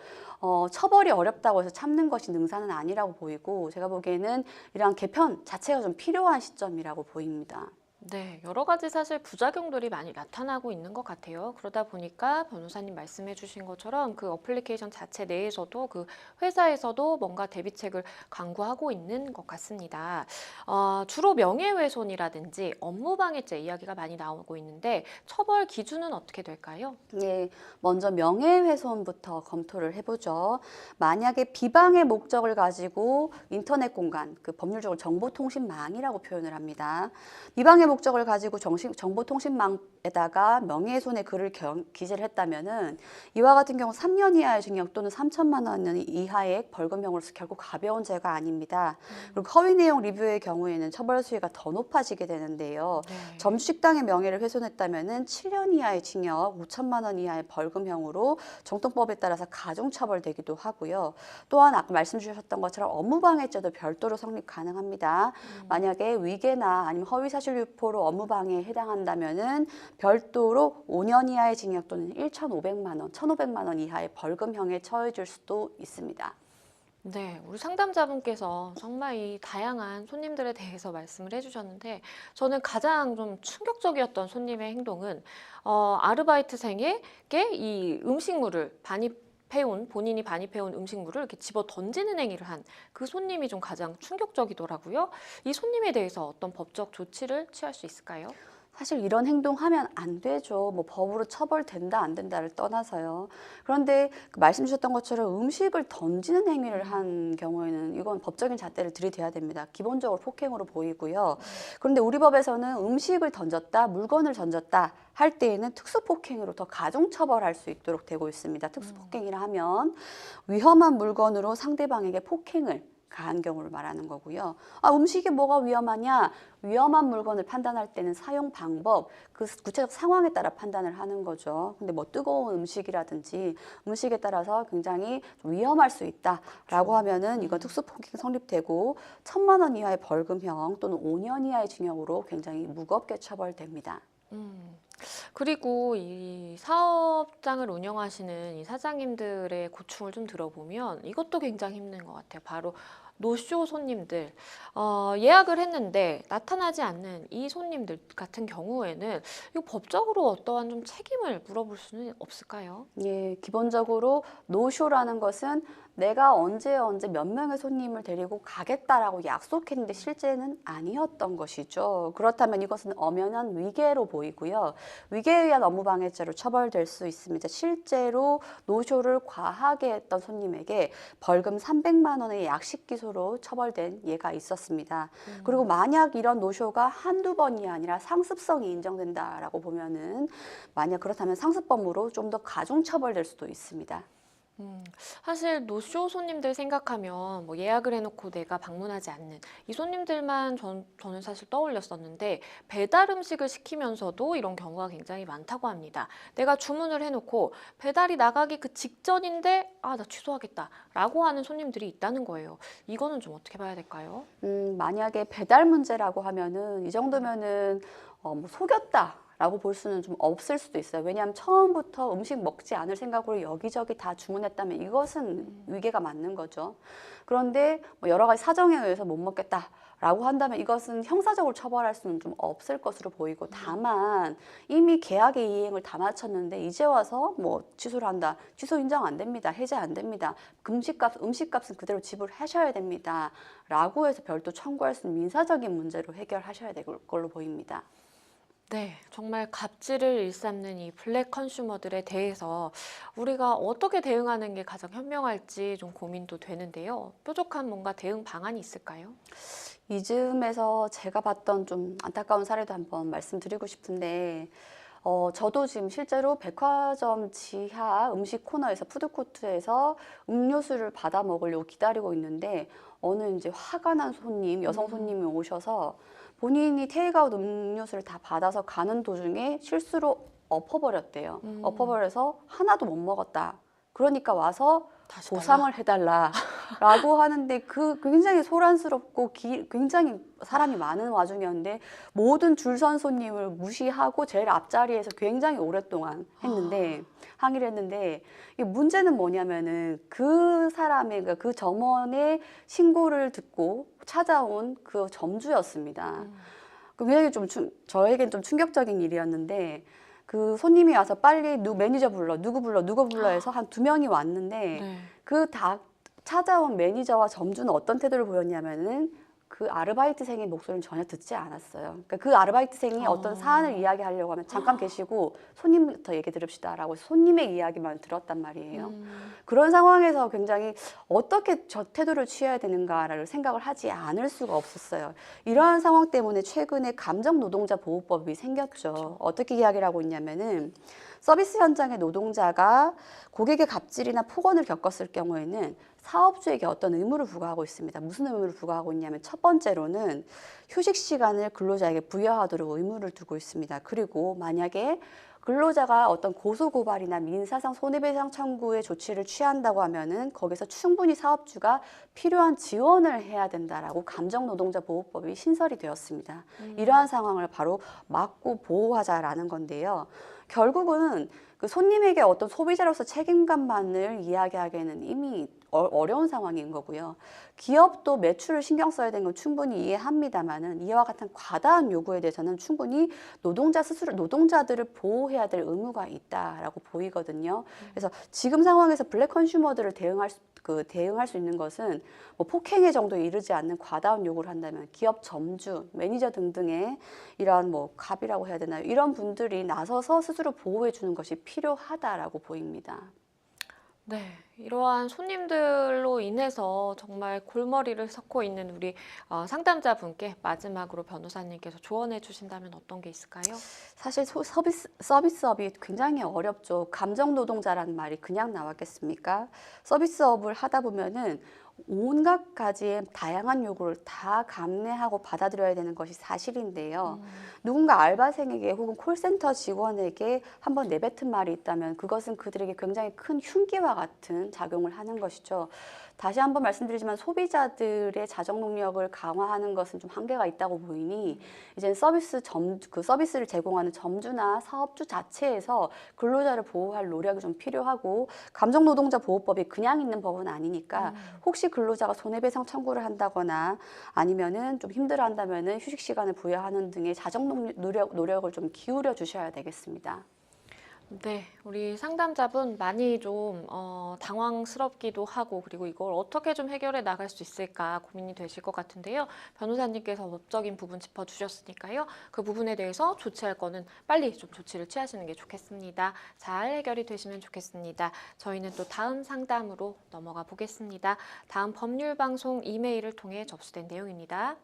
처벌이 어렵다고 해서 참는 것이 능사는 아니라고 보이고 제가 보기에는 이러한 개편 자체가 좀 필요한 시점이라고 보입니다. 네, 여러 가지 사실 부작용들이 많이 나타나고 있는 것 같아요. 그러다 보니까 변호사님 말씀해 주신 것처럼 그 어플리케이션 자체 내에서도 그 회사에서도 뭔가 대비책을 강구하고 있는 것 같습니다. 주로 명예훼손이라든지 업무방해죄 이야기가 많이 나오고 있는데 처벌 기준은 어떻게 될까요? 예, 먼저 명예훼손부터 검토를 해보죠. 만약에 비방의 목적을 가지고 인터넷 공간, 그 법률적으로 정보통신망이라고 표현을 합니다. 비방의 목적을 가지고 정보통신망에다가 명예훼손의 글을 기재를 했다면은 이와 같은 경우 3년 이하의 징역 또는 3천만 원 이하의 벌금형으로서 결코 가벼운 죄가 아닙니다. 그리고 허위 내용 리뷰의 경우에는 처벌 수위가 더 높아지게 되는데요. 네. 점주식당의 명예를 훼손했다면은 7년 이하의 징역, 5천만 원 이하의 벌금형으로 정통법에 따라서 가중처벌되기도 하고요. 또한 아까 말씀 주셨던 것처럼 업무방해죄도 별도로 성립 가능합니다. 만약에 위계나 아니면 허위사실 유포로 업무방해에 해당한다면은 별도로 5년 이하의 징역 또는 1,500만 원, 1,500만 원 이하의 벌금형에 처해질 수도 있습니다. 네, 우리 상담자분께서 정말 이 다양한 손님들에 대해서 말씀을 해주셨는데 저는 가장 좀 충격적이었던 손님의 행동은 아르바이트생에게 이 음식물을 반입해온 본인이 반입해온 음식물을 이렇게 집어 던지는 행위를 한 그 손님이 좀 가장 충격적이더라고요. 이 손님에 대해서 어떤 법적 조치를 취할 수 있을까요? 사실 이런 행동하면 안 되죠. 뭐 법으로 처벌된다 안 된다를 떠나서요. 그런데 그 말씀 주셨던 것처럼 음식을 던지는 행위를 한 경우에는 이건 법적인 잣대를 들이대야 됩니다. 기본적으로 폭행으로 보이고요. 그런데 우리 법에서는 음식을 던졌다, 물건을 던졌다 할 때에는 특수폭행으로 더 가중처벌할 수 있도록 되고 있습니다. 특수폭행이라 하면 위험한 물건으로 상대방에게 폭행을 가한 경우를 말하는 거고요. 음식이 뭐가 위험하냐? 위험한 물건을 판단할 때는 사용 방법, 그 구체적 상황에 따라 판단을 하는 거죠. 근데 뭐 뜨거운 음식이라든지 음식에 따라서 굉장히 좀 위험할 수 있다라고 하면은 이건 특수폭행 성립되고 1,000만 원 이하의 벌금형 또는 5년 이하의 징역으로 굉장히 무겁게 처벌됩니다. 그리고 이 사업장을 운영하시는 이 사장님들의 고충을 좀 들어보면 이것도 굉장히 힘든 것 같아요. 바로 노쇼 손님들. 예약을 했는데 나타나지 않는 이 손님들 같은 경우에는 이거 법적으로 어떠한 좀 책임을 물어볼 수는 없을까요? 예, 기본적으로 노쇼라는 것은 내가 언제 몇 명의 손님을 데리고 가겠다라고 약속했는데 실제는 아니었던 것이죠. 그렇다면 이것은 엄연한 위계로 보이고요. 위계에 의한 업무방해죄로 처벌될 수 있습니다. 실제로 노쇼를 과하게 했던 손님에게 벌금 300만 원의 약식 기소로 처벌된 예가 있었습니다. 그리고 만약 이런 노쇼가 한두 번이 아니라 상습성이 인정된다라고 보면은 만약 그렇다면 상습범으로 좀 더 가중 처벌될 수도 있습니다. 사실 노쇼 손님들 생각하면 뭐 예약을 해놓고 내가 방문하지 않는 이 손님들만 저는 사실 떠올렸었는데 배달 음식을 시키면서도 이런 경우가 굉장히 많다고 합니다. 내가 주문을 해놓고 배달이 나가기 그 직전인데 나 취소하겠다 라고 하는 손님들이 있다는 거예요. 이거는 좀 어떻게 봐야 될까요? 만약에 배달 문제라고 하면은 이 정도면은 뭐 속였다. 라고 볼 수는 좀 없을 수도 있어요. 왜냐하면 처음부터 음식 먹지 않을 생각으로 여기저기 다 주문했다면 이것은 위계가 맞는 거죠. 그런데 뭐 여러 가지 사정에 의해서 못 먹겠다라고 한다면 이것은 형사적으로 처벌할 수는 좀 없을 것으로 보이고 다만 이미 계약의 이행을 다 마쳤는데 이제 와서 뭐 취소를 한다. 취소 인정 안 됩니다. 해제 안 됩니다. 음식값은 그대로 지불하셔야 됩니다. 라고 해서 별도 청구할 수 있는 민사적인 문제로 해결하셔야 될 걸로 보입니다. 네, 정말 갑질을 일삼는 이 블랙 컨슈머들에 대해서 우리가 어떻게 대응하는 게 가장 현명할지 좀 고민도 되는데요. 뾰족한 뭔가 대응 방안이 있을까요? 이 즈음에서 제가 봤던 좀 안타까운 사례도 한번 말씀드리고 싶은데 저도 지금 실제로 백화점 지하 음식 코너에서 푸드코트에서 음료수를 받아 먹으려고 기다리고 있는데 어느 이제 화가 난 손님, 여성 손님이 오셔서 본인이 테이크아웃 음료수를 다 받아서 가는 도중에 실수로 엎어버렸대요. 엎어버려서 하나도 못 먹었다. 그러니까 와서 다시 보상을 해달라라고 하는데 그 굉장히 소란스럽고 굉장히 사람이 많은 와중이었는데 모든 줄선 손님을 무시하고 제일 앞자리에서 굉장히 오랫동안 했는데 항의를 했는데 이 문제는 뭐냐면은 그 사람의 그 점원의 신고를 듣고 찾아온 그 점주였습니다. 굉장히 저에겐 좀 충격적인 일이었는데 그 손님이 와서 빨리 매니저 불러, 누구 불러 해서 한 2명이 왔는데 네. 그 다 찾아온 매니저와 점주는 어떤 태도를 보였냐면은 그 아르바이트생의 목소리는 전혀 듣지 않았어요. 그러니까 그 아르바이트생이 어떤 사안을 이야기하려고 하면 잠깐 계시고 손님부터 얘기 들읍시다라고 손님의 이야기만 들었단 말이에요. 그런 상황에서 굉장히 어떻게 저 태도를 취해야 되는가를 생각을 하지 않을 수가 없었어요. 이러한 상황 때문에 최근에 감정노동자보호법이 생겼죠. 어떻게 이야기를 하고 있냐면은 서비스 현장의 노동자가 고객의 갑질이나 폭언을 겪었을 경우에는 사업주에게 어떤 의무를 부과하고 있습니다. 무슨 의무를 부과하고 있냐면 첫 번째로는 휴식 시간을 근로자에게 부여하도록 의무를 두고 있습니다. 그리고 만약에 근로자가 어떤 고소고발이나 민사상 손해배상 청구의 조치를 취한다고 하면은 거기서 충분히 사업주가 필요한 지원을 해야 된다라고 감정노동자보호법이 신설이 되었습니다. 이러한 상황을 바로 막고 보호하자라는 건데요. 결국은 그 손님에게 어떤 소비자로서 책임감만을 이야기하기에는 이미 어려운 상황인 거고요. 기업도 매출을 신경 써야 되는 건 충분히 이해합니다만은 이와 같은 과다한 요구에 대해서는 충분히 노동자들을 보호해야 될 의무가 있다라고 보이거든요. 그래서 지금 상황에서 블랙 컨슈머들을 대응할 수 있는 것은 뭐 폭행의 정도에 이르지 않는 과다한 요구를 한다면 기업 점주, 매니저 등등의 이러한 뭐 갑이라고 해야 되나요? 이런 분들이 나서서 스스로 보호해 주는 것이 필요하다라고 보입니다. 네, 이러한 손님들로 인해서 정말 골머리를 썩고 있는 우리 상담자분께 마지막으로 변호사님께서 조언해 주신다면 어떤 게 있을까요? 사실 서비스업이 굉장히 어렵죠. 감정노동자라는 말이 그냥 나왔겠습니까? 서비스업을 하다 보면은 온갖 가지의 다양한 요구를 다 감내하고 받아들여야 되는 것이 사실인데요. 누군가 알바생에게 혹은 콜센터 직원에게 한번 내뱉은 말이 있다면 그것은 그들에게 굉장히 큰 흉기와 같은 작용을 하는 것이죠. 다시 한번 말씀드리지만 소비자들의 자정 능력을 강화하는 것은 좀 한계가 있다고 보이니 이제는 서비스를 제공하는 점주나 사업주 자체에서 근로자를 보호할 노력이 좀 필요하고 감정노동자 보호법이 그냥 있는 법은 아니니까 혹시 근로자가 손해배상 청구를 한다거나 아니면은 좀 힘들어한다면은 휴식 시간을 부여하는 등의 자정 노력을 좀 기울여 주셔야 되겠습니다. 네, 우리 상담자분 많이 좀 당황스럽기도 하고 그리고 이걸 어떻게 좀 해결해 나갈 수 있을까 고민이 되실 것 같은데요. 변호사님께서 법적인 부분 짚어주셨으니까요. 그 부분에 대해서 조치할 거는 빨리 좀 조치를 취하시는 게 좋겠습니다. 잘 해결이 되시면 좋겠습니다. 저희는 또 다음 상담으로 넘어가 보겠습니다. 다음 법률방송 이메일을 통해 접수된 내용입니다.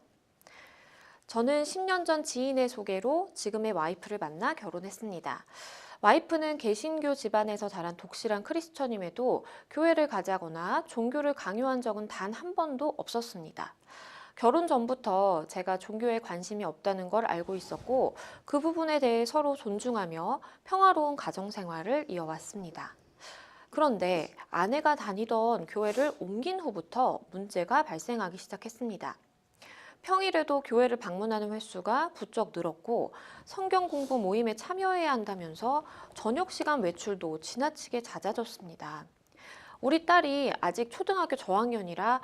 저는 10년 전 지인의 소개로 지금의 와이프를 만나 결혼했습니다. 와이프는 개신교 집안에서 자란 독실한 크리스천임에도 교회를 가자거나 종교를 강요한 적은 단 한 번도 없었습니다. 결혼 전부터 제가 종교에 관심이 없다는 걸 알고 있었고 그 부분에 대해 서로 존중하며 평화로운 가정 생활을 이어왔습니다. 그런데 아내가 다니던 교회를 옮긴 후부터 문제가 발생하기 시작했습니다. 평일에도 교회를 방문하는 횟수가 부쩍 늘었고 성경 공부 모임에 참여해야 한다면서 저녁 시간 외출도 지나치게 잦아졌습니다. 우리 딸이 아직 초등학교 저학년이라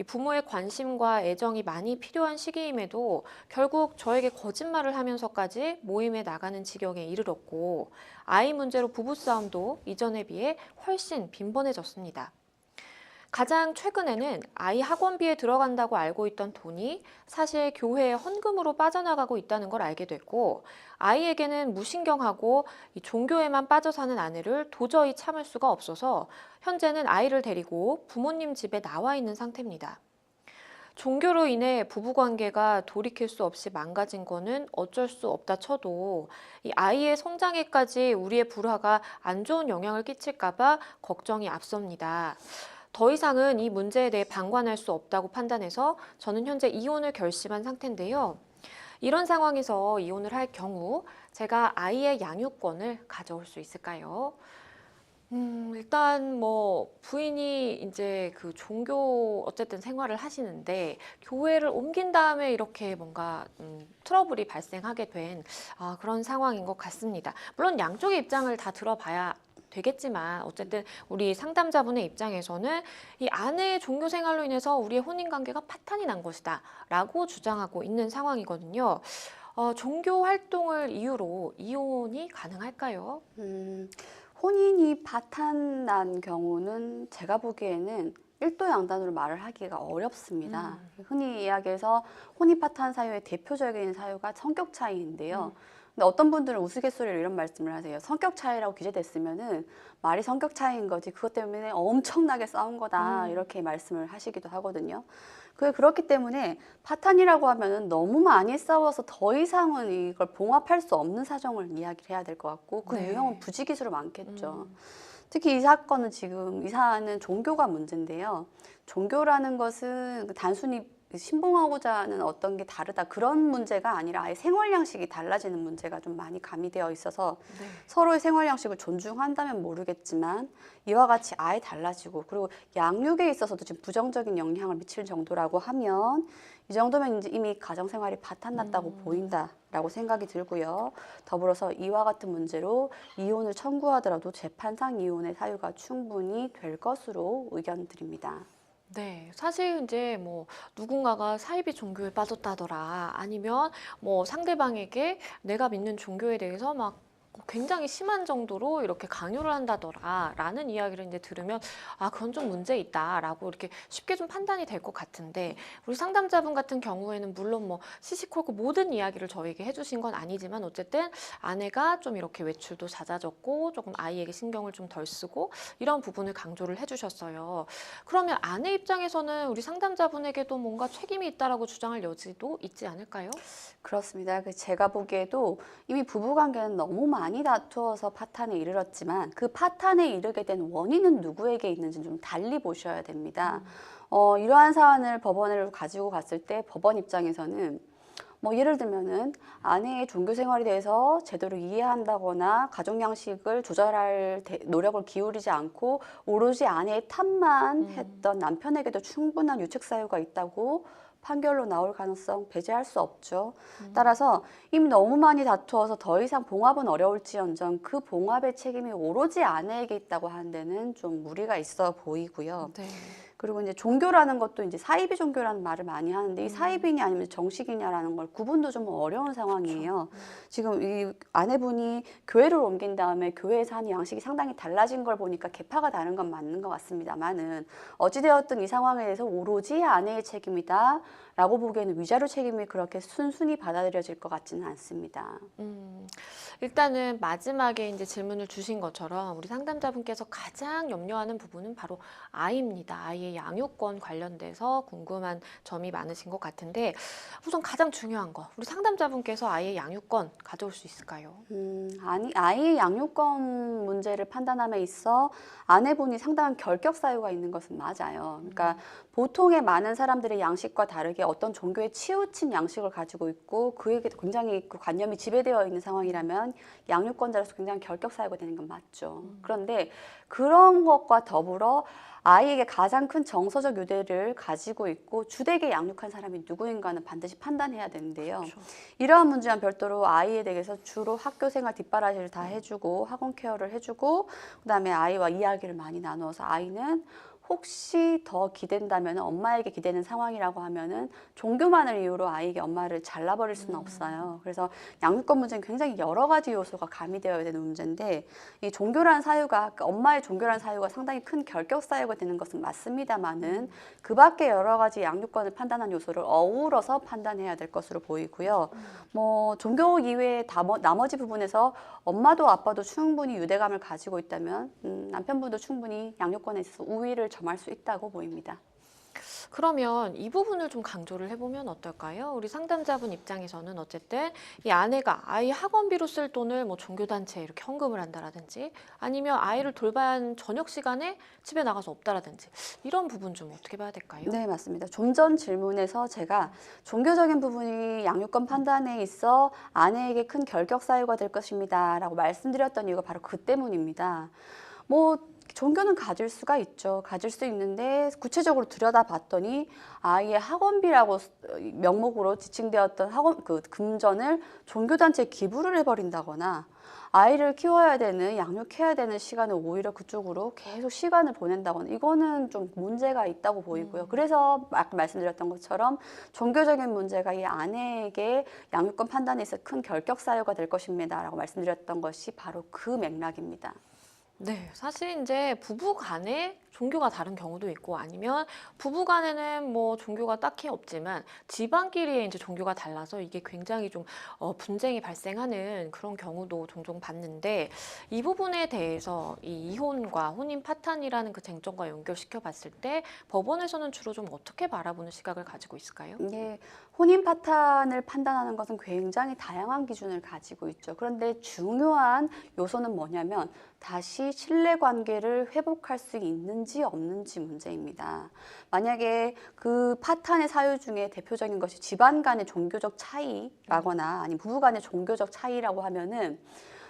부모의 관심과 애정이 많이 필요한 시기임에도 결국 저에게 거짓말을 하면서까지 모임에 나가는 지경에 이르렀고 아이 문제로 부부싸움도 이전에 비해 훨씬 빈번해졌습니다. 가장 최근에는 아이 학원비에 들어간다고 알고 있던 돈이 사실 교회의 헌금으로 빠져나가고 있다는 걸 알게 됐고 아이에게는 무신경하고 이 종교에만 빠져 사는 아내를 도저히 참을 수가 없어서 현재는 아이를 데리고 부모님 집에 나와 있는 상태입니다. 종교로 인해 부부관계가 돌이킬 수 없이 망가진 거는 어쩔 수 없다 쳐도 이 아이의 성장에까지 우리의 불화가 안 좋은 영향을 끼칠까 봐 걱정이 앞섭니다. 더 이상은 이 문제에 대해 방관할 수 없다고 판단해서 저는 현재 이혼을 결심한 상태인데요. 이런 상황에서 이혼을 할 경우 제가 아이의 양육권을 가져올 수 있을까요? 일단 뭐 부인이 이제 그 종교 어쨌든 생활을 하시는데 교회를 옮긴 다음에 이렇게 뭔가 트러블이 발생하게 된 그런 상황인 것 같습니다. 물론 양쪽의 입장을 다 들어봐야 되겠지만 어쨌든 우리 상담자분의 입장에서는 이 아내의 종교 생활로 인해서 우리의 혼인 관계가 파탄이 난 것이다 라고 주장하고 있는 상황이거든요. 종교 활동을 이유로 이혼이 가능할까요? 혼인이 파탄난 경우는 제가 보기에는 일도양단으로 말을 하기가 어렵습니다. 흔히 이야기해서 혼인 파탄 사유의 대표적인 사유가 성격 차이인데요. 근데 어떤 분들은 우스갯소리로 이런 말씀을 하세요. 성격 차이라고 기재됐으면은 말이 성격 차이인 거지 그것 때문에 엄청나게 싸운 거다 이렇게 말씀을 하시기도 하거든요. 그렇기 때문에 파탄이라고 하면은 너무 많이 싸워서 더 이상은 이걸 봉합할 수 없는 사정을 이야기를 해야 될 것 같고 그 네. 유형은 부지기수로 많겠죠. 특히 이 사건은 지금 이 사안은 종교가 문제인데요. 종교라는 것은 단순히 신봉하고자 하는 어떤 게 다르다 그런 문제가 아니라 아예 생활 양식이 달라지는 문제가 좀 많이 가미되어 있어서 네. 서로의 생활 양식을 존중한다면 모르겠지만 이와 같이 아예 달라지고 그리고 양육에 있어서도 지금 부정적인 영향을 미칠 정도라고 하면 이 정도면 이제 이미 가정생활이 바탕났다고 보인다라고 생각이 들고요. 더불어서 이와 같은 문제로 이혼을 청구하더라도 재판상 이혼의 사유가 충분히 될 것으로 의견 드립니다. 네, 사실 이제 뭐 누군가가 사이비 종교에 빠졌다더라, 아니면 뭐 상대방에게 내가 믿는 종교에 대해서 막 굉장히 심한 정도로 이렇게 강요를 한다더라 라는 이야기를 이제 들으면 그건 좀 문제 있다라고 이렇게 쉽게 좀 판단이 될 것 같은데, 우리 상담자분 같은 경우에는 물론 뭐 시시콜콜 모든 이야기를 저에게 해주신 건 아니지만 어쨌든 아내가 좀 이렇게 외출도 잦아졌고 조금 아이에게 신경을 좀 덜 쓰고 이런 부분을 강조를 해주셨어요. 그러면 아내 입장에서는 우리 상담자분에게도 뭔가 책임이 있다라고 주장할 여지도 있지 않을까요? 그렇습니다. 제가 보기에도 이미 부부관계는 너무 많이 다투어서 파탄에 이르렀지만 그 파탄에 이르게 된 원인은 누구에게 있는지 좀 달리 보셔야 됩니다. 이러한 사안을 법원을 가지고 갔을 때 법원 입장에서는 뭐 예를 들면은 아내의 종교 생활에 대해서 제대로 이해한다거나 가족 양식을 조절할 노력을 기울이지 않고 오로지 아내의 탓만 했던 남편에게도 충분한 유책 사유가 있다고 판결로 나올 가능성 배제할 수 없죠. 따라서 이미 너무 많이 다투어서 더 이상 봉합은 어려울지언정 그 봉합의 책임이 오로지 아내에게 있다고 하는 데는 좀 무리가 있어 보이고요. 네. 그리고 이제 종교라는 것도 이제 사이비 종교라는 말을 많이 하는데 이 사이비냐 아니면 정식이냐라는 걸 구분도 좀 어려운 상황이에요. 지금 이 아내분이 교회를 옮긴 다음에 교회에서 하는 양식이 상당히 달라진 걸 보니까 계파가 다른 건 맞는 것 같습니다만은 어찌되었든 이 상황에 대해서 오로지 아내의 책임이다 라고 보기에는 위자료 책임이 그렇게 순순히 받아들여질 것 같지는 않습니다. 일단은 마지막에 이제 질문을 주신 것처럼 우리 상담자분께서 가장 염려하는 부분은 바로 아이입니다. 아이의 양육권 관련돼서 궁금한 점이 많으신 것 같은데, 우선 가장 중요한 거, 우리 상담자분께서 아이의 양육권 가져올 수 있을까요? 아이의 양육권 문제를 판단함에 있어 아내분이 상당한 결격 사유가 있는 것은 맞아요. 그러니까 보통의 많은 사람들의 양식과 다르게 어떤 종교에 치우친 양식을 가지고 있고 그에게 굉장히 그 관념이 지배되어 있는 상황이라면 양육권자로서 굉장히 결격 사유가 되는 건 맞죠. 그런데 그런 것과 더불어 아이에게 가장 큰 정서적 유대를 가지고 있고 주되게 양육한 사람이 누구인가는 반드시 판단해야 되는데요. 그렇죠. 이러한 문제와 별도로 아이에 대해서 주로 학교 생활 뒷바라지를 다 해주고 학원 케어를 해주고 그다음에 아이와 이야기를 많이 나누어서 아이는 혹시 더 기댄다면 엄마에게 기대는 상황이라고 하면은 종교만을 이유로 아이에게 엄마를 잘라버릴 수는 없어요. 그래서 양육권 문제는 굉장히 여러 가지 요소가 가미되어야 되는 문제인데 이 종교라는 사유가 그러니까 엄마의 종교라는 사유가 상당히 큰 결격 사유가 되는 것은 맞습니다만은 그 밖에 여러 가지 양육권을 판단한 요소를 어우러서 판단해야 될 것으로 보이고요. 뭐 종교 이외의 나머지 부분에서 엄마도 아빠도 충분히 유대감을 가지고 있다면 남편분도 충분히 양육권에 있어서 우위를 점할 수 있다고 보입니다. 그러면 이 부분을 좀 강조를 해보면 어떨까요? 우리 상담자분 입장에서는 어쨌든 이 아내가 아이 학원비로 쓸 돈을 뭐 종교단체에 이렇게 헌금을 한다라든지 아니면 아이를 돌봐야 하는 저녁 시간에 집에 나가서 없다라든지 이런 부분 좀 어떻게 봐야 될까요? 네, 맞습니다. 좀 전 질문에서 제가 종교적인 부분이 양육권 판단에 있어 아내에게 큰 결격 사유가 될 것입니다 라고 말씀드렸던 이유가 바로 그 때문입니다. 뭐 종교는 가질 수가 있죠. 가질 수 있는데 구체적으로 들여다봤더니 아이의 학원비라고 명목으로 지칭되었던 학원 그 금전을 종교단체에 기부를 해버린다거나 아이를 키워야 되는 양육해야 되는 시간을 오히려 그쪽으로 계속 시간을 보낸다거나 이거는 좀 문제가 있다고 보이고요. 그래서 아까 말씀드렸던 것처럼 종교적인 문제가 이 아내에게 양육권 판단에 있어 큰 결격 사유가 될 것입니다라고 말씀드렸던 것이 바로 그 맥락입니다. 네, 사실 이제 부부 간에 종교가 다른 경우도 있고 아니면 부부 간에는 뭐 종교가 딱히 없지만 집안끼리의 이제 종교가 달라서 이게 굉장히 좀 분쟁이 발생하는 그런 경우도 종종 봤는데 이 부분에 대해서 이 이혼과 혼인 파탄이라는 그 쟁점과 연결시켜 봤을 때 법원에서는 주로 좀 어떻게 바라보는 시각을 가지고 있을까요? 예, 혼인 파탄을 판단하는 것은 굉장히 다양한 기준을 가지고 있죠. 그런데 중요한 요소는 뭐냐면 다시 신뢰 관계를 회복할 수 있는지 없는지 문제입니다. 만약에 그 파탄의 사유 중에 대표적인 것이 집안 간의 종교적 차이라거나 아니면 부부 간의 종교적 차이라고 하면은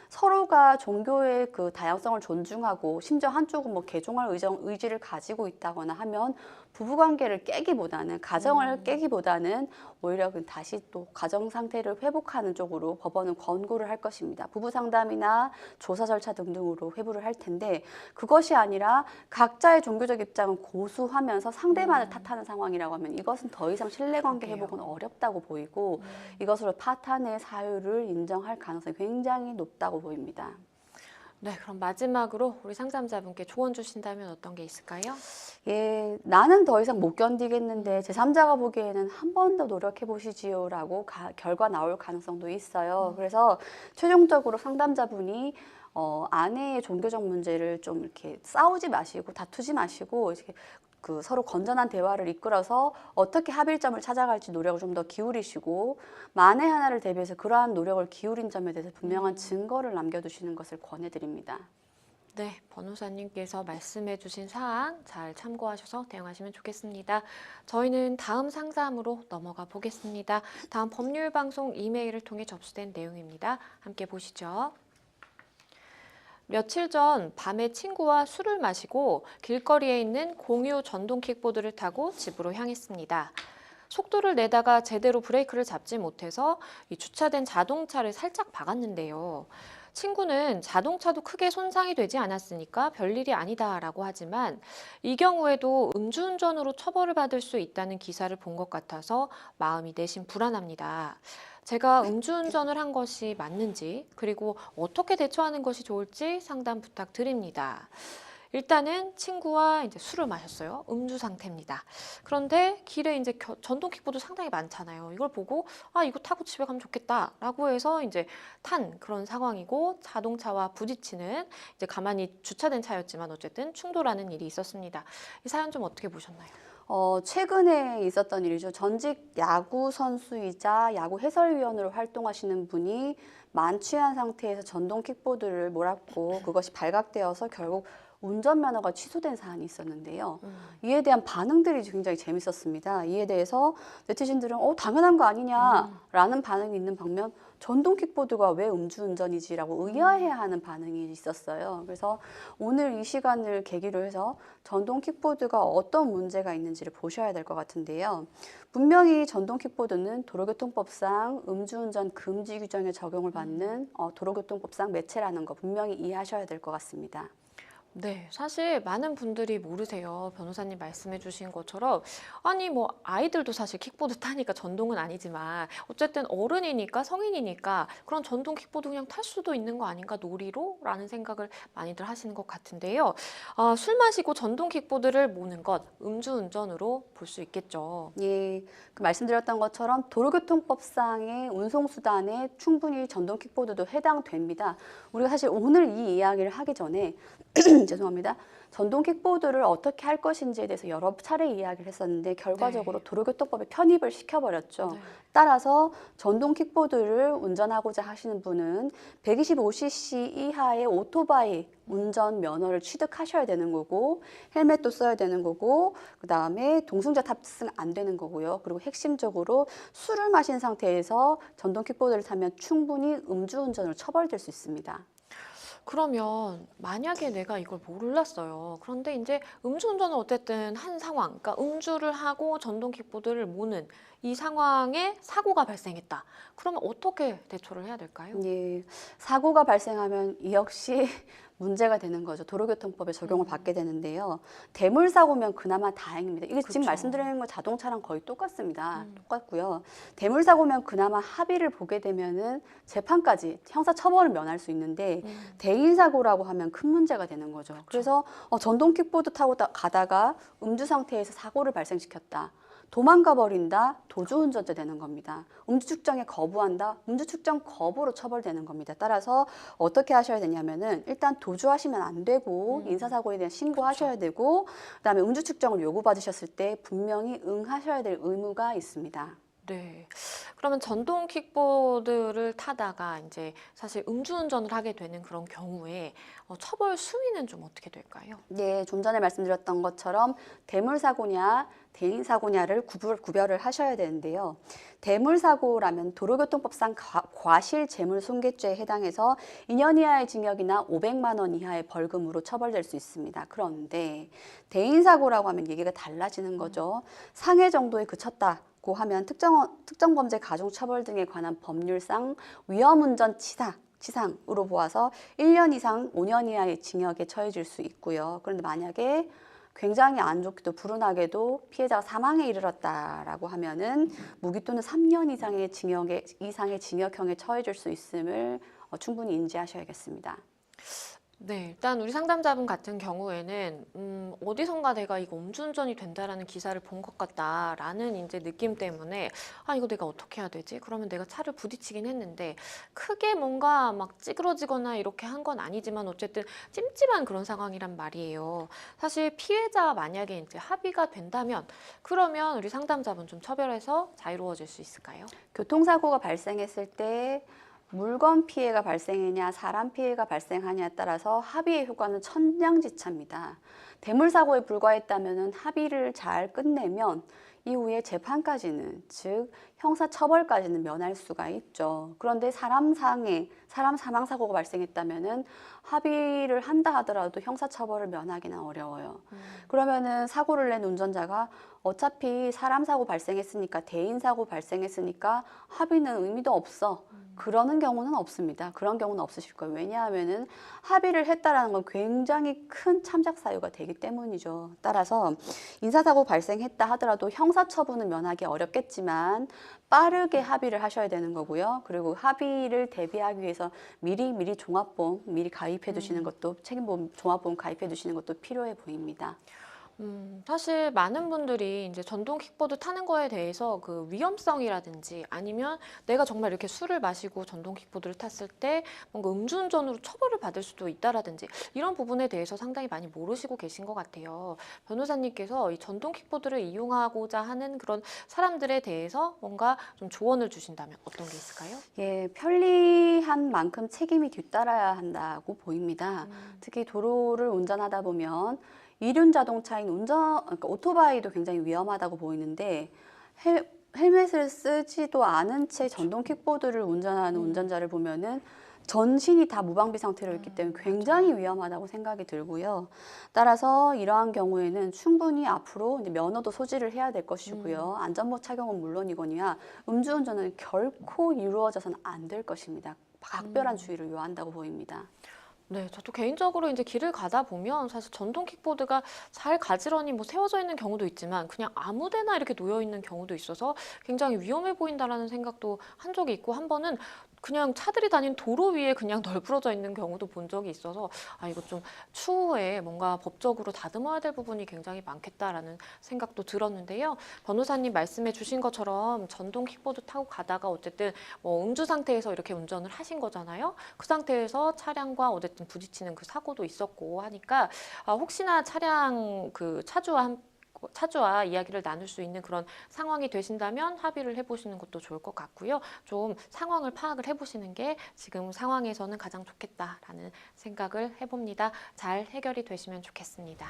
서로가 종교의 그 다양성을 존중하고 심지어 한쪽은 뭐 개종할 의지를 가지고 있다거나 하면 부부관계를 깨기보다는 가정을 깨기보다는 오히려 다시 또 가정 상태를 회복하는 쪽으로 법원은 권고를 할 것입니다. 부부 상담이나 조사 절차 등등으로 회부를 할 텐데 그것이 아니라 각자의 종교적 입장은 고수하면서 상대만을 탓하는 상황이라고 하면 이것은 더 이상 신뢰관계 회복은 어렵다고 보이고 이것으로 파탄의 사유를 인정할 가능성이 굉장히 높다고 보입니다. 네, 그럼 마지막으로 우리 상담자분께 조언 주신다면 어떤 게 있을까요? 예, 나는 더 이상 못 견디겠는데 제3자가 보기에는 한 번 더 노력해 보시지요라고 결과 나올 가능성도 있어요. 그래서 최종적으로 상담자분이 아내의 종교적 문제를 좀 이렇게 싸우지 마시고 다투지 마시고 이렇게 그 서로 건전한 대화를 이끌어서 어떻게 합일점을 찾아갈지 노력을 좀 더 기울이시고 만에 하나를 대비해서 그러한 노력을 기울인 점에 대해서 분명한 증거를 남겨두시는 것을 권해드립니다. 네, 변호사님께서 말씀해 주신 사항 잘 참고하셔서 대응하시면 좋겠습니다. 저희는 다음 상담으로 넘어가 보겠습니다. 다음 법률방송 이메일을 통해 접수된 내용입니다. 함께 보시죠. 며칠 전 밤에 친구와 술을 마시고 길거리에 있는 공유 전동 킥보드를 타고 집으로 향했습니다. 속도를 내다가 제대로 브레이크를 잡지 못해서 이 주차된 자동차를 살짝 박았는데요. 친구는 자동차도 크게 손상이 되지 않았으니까 별일이 아니다라고 하지만 이 경우에도 음주운전으로 처벌을 받을 수 있다는 기사를 본 것 같아서 마음이 내심 불안합니다. 제가 음주운전을 한 것이 맞는지 그리고 어떻게 대처하는 것이 좋을지 상담 부탁드립니다. 일단은 친구와 이제 술을 마셨어요. 음주 상태입니다. 그런데 길에 이제 전동 킥보드 상당히 많잖아요. 이걸 보고 아 이거 타고 집에 가면 좋겠다라고 해서 이제 탄 그런 상황이고 자동차와 부딪히는 이제 가만히 주차된 차였지만 어쨌든 충돌하는 일이 있었습니다. 이 사연 좀 어떻게 보셨나요? 최근에 있었던 일이죠. 전직 야구 선수이자 야구 해설위원으로 활동하시는 분이 만취한 상태에서 전동 킥보드를 몰았고 그것이 발각되어서 결국 운전면허가 취소된 사안이 있었는데요. 이에 대한 반응들이 굉장히 재밌었습니다. 이에 대해서 네티즌들은 당연한 거 아니냐라는 반응이 있는 반면 전동 킥보드가 왜 음주운전이지라고 의아해하는 반응이 있었어요. 그래서 오늘 이 시간을 계기로 해서 전동 킥보드가 어떤 문제가 있는지를 보셔야 될 것 같은데요. 분명히 전동 킥보드는 도로교통법상 음주운전 금지 규정에 적용을 받는 도로교통법상 매체라는 거 분명히 이해하셔야 될 것 같습니다. 네, 사실 많은 분들이 모르세요. 변호사님 말씀해 주신 것처럼 아니 뭐 아이들도 사실 킥보드 타니까 전동은 아니지만 어쨌든 어른이니까 성인이니까 그런 전동 킥보드 그냥 탈 수도 있는 거 아닌가 놀이로? 라는 생각을 많이들 하시는 것 같은데요. 술 마시고 전동 킥보드를 모는 것 음주운전으로 볼 수 있겠죠. 예, 그 말씀드렸던 것처럼 도로교통법상의 운송수단에 충분히 전동 킥보드도 해당됩니다. 우리가 사실 오늘 이 이야기를 하기 전에 죄송합니다. 전동 킥보드를 어떻게 할 것인지에 대해서 여러 차례 이야기를 했었는데 결과적으로 도로교통법에 편입을 시켜버렸죠. 네. 따라서 전동 킥보드를 운전하고자 하시는 분은 125cc 이하의 오토바이 운전 면허를 취득하셔야 되는 거고 헬멧도 써야 되는 거고 그 다음에 동승자 탑승 안 되는 거고요. 그리고 핵심적으로 술을 마신 상태에서 전동 킥보드를 타면 충분히 음주운전으로 처벌될 수 있습니다. 그러면 만약에 내가 이걸 몰랐어요. 그런데 이제 음주운전을 어쨌든 한 상황, 그러니까 음주를 하고 전동 킥보드를 모는 이 상황에 사고가 발생했다. 그러면 어떻게 대처를 해야 될까요? 예, 사고가 발생하면 이 역시 문제가 되는 거죠. 도로교통법에 적용을 받게 되는데요. 대물사고면 그나마 다행입니다. 이게 지금 그렇죠. 말씀드리는 거 자동차랑 거의 똑같습니다. 똑같고요. 대물사고면 그나마 합의를 보게 되면은 재판까지 형사처벌을 면할 수 있는데 대인사고라고 하면 큰 문제가 되는 거죠. 그래서 전동 킥보드 타고 가다가 음주 상태에서 사고를 발생시켰다. 도망가 버린다, 도주운전자 되는 겁니다. 음주 측정에 거부한다, 음주 측정 거부로 처벌되는 겁니다. 따라서 어떻게 하셔야 되냐면은 일단 도주하시면 안 되고 인사사고에 대한 신고하셔야 되고 그다음에 음주 측정을 요구받으셨을 때 분명히 응하셔야 될 의무가 있습니다. 네. 그러면 전동 킥보드를 타다가 이제 사실 음주운전을 하게 되는 그런 경우에 처벌 수위는 좀 어떻게 될까요? 네, 좀 전에 말씀드렸던 것처럼 대물사고냐 대인사고냐를 구별을 하셔야 되는데요. 대물사고라면 도로교통법상 과실재물손괴죄에 해당해서 2년 이하의 징역이나 500만 원 이하의 벌금으로 처벌될 수 있습니다. 그런데 대인사고라고 하면 얘기가 달라지는 거죠. 상해 정도에 그쳤다고 하면 특정 범죄 가중처벌 등에 관한 법률상 위험운전 치상으로 보아서 1년 이상 5년 이하의 징역에 처해질 수 있고요. 그런데 만약에 굉장히 안 좋게도 불운하게도 피해자가 사망에 이르렀다라고 하면은 무기 또는 3년 이상의 징역형에 처해질 수 있음을 충분히 인지하셔야겠습니다. 네, 일단 우리 상담자분 같은 경우에는 어디선가 내가 이거 음주운전이 된다라는 기사를 본 것 같다라는 이제 느낌 때문에 이거 내가 어떻게 해야 되지? 그러면 내가 차를 부딪히긴 했는데 크게 뭔가 막 찌그러지거나 이렇게 한 건 아니지만 어쨌든 찜찜한 그런 상황이란 말이에요. 사실 피해자와 만약에 이제 합의가 된다면 그러면 우리 상담자분 좀 처벌해서 자유로워질 수 있을까요? 교통사고가 발생했을 때 물건 피해가 발생했냐, 사람 피해가 발생하냐에 따라서 합의의 효과는 천냥지차입니다. 대물사고에 불과했다면 합의를 잘 끝내면 이후에 재판까지는, 즉 형사처벌까지는 면할 수가 있죠. 그런데 사람 사망사고가 발생했다면 합의를 한다 하더라도 형사처벌을 면하기는 어려워요. 그러면은 사고를 낸 운전자가 어차피 사람 사고 발생했으니까 대인사고 발생했으니까 합의는 의미도 없어. 그러는 경우는 없습니다. 그런 경우는 없으실 거예요. 왜냐하면은 합의를 했다라는 건 굉장히 큰 참작 사유가 되기 때문이죠. 따라서 인사사고 발생했다 하더라도 형사처분은 면하기 어렵겠지만 빠르게 합의를 하셔야 되는 거고요. 그리고 합의를 대비하기 위해서 미리 종합보험 미리 가입해 두시는 것도 책임보험 종합보험 가입해 두시는 것도 필요해 보입니다. 사실 많은 분들이 이제 전동 킥보드 타는 거에 대해서 그 위험성이라든지 아니면 내가 정말 이렇게 술을 마시고 전동 킥보드를 탔을 때 뭔가 음주운전으로 처벌을 받을 수도 있다라든지 이런 부분에 대해서 상당히 많이 모르시고 계신 것 같아요. 변호사님께서 이 전동 킥보드를 이용하고자 하는 그런 사람들에 대해서 뭔가 좀 조언을 주신다면 어떤 게 있을까요? 예, 편리한 만큼 책임이 뒤따라야 한다고 보입니다. 특히 도로를 운전하다 보면 이륜 자동차인 그러니까 오토바이도 굉장히 위험하다고 보이는데 헬멧을 쓰지도 않은 채 전동 킥보드를 운전하는 운전자를 보면은 전신이 다 무방비 상태로 있기 때문에 굉장히 위험하다고 생각이 들고요. 따라서 이러한 경우에는 충분히 앞으로 이제 면허도 소지를 해야 될 것이고요. 안전모 착용은 물론이거니와 음주운전은 결코 이루어져서는 안 될 것입니다. 각별한 주의를 요한다고 보입니다. 네, 저도 개인적으로 이제 길을 가다 보면 사실 전동 킥보드가 잘 가지런히 뭐 세워져 있는 경우도 있지만 그냥 아무데나 이렇게 놓여 있는 경우도 있어서 굉장히 위험해 보인다라는 생각도 한 적이 있고 한 번은 그냥 차들이 다니는 도로 위에 그냥 널브러져 있는 경우도 본 적이 있어서 이거 좀 추후에 뭔가 법적으로 다듬어야 될 부분이 굉장히 많겠다라는 생각도 들었는데요. 변호사님 말씀해 주신 것처럼 전동 킥보드 타고 가다가 어쨌든 뭐 음주 상태에서 이렇게 운전을 하신 거잖아요. 그 상태에서 차량과 어쨌든 부딪히는 그 사고도 있었고 하니까 혹시나 차량 그 차주와 이야기를 나눌 수 있는 그런 상황이 되신다면 합의를 해보시는 것도 좋을 것 같고요. 좀 상황을 파악을 해보시는 게 지금 상황에서는 가장 좋겠다라는 생각을 해봅니다. 잘 해결이 되시면 좋겠습니다.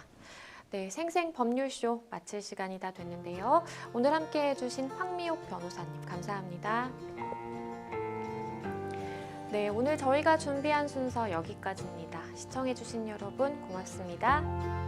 네, 생생법률쇼 마칠 시간이 다 됐는데요. 오늘 함께 해주신 황미옥 변호사님 감사합니다. 네, 오늘 저희가 준비한 순서 여기까지입니다. 시청해주신 여러분 고맙습니다.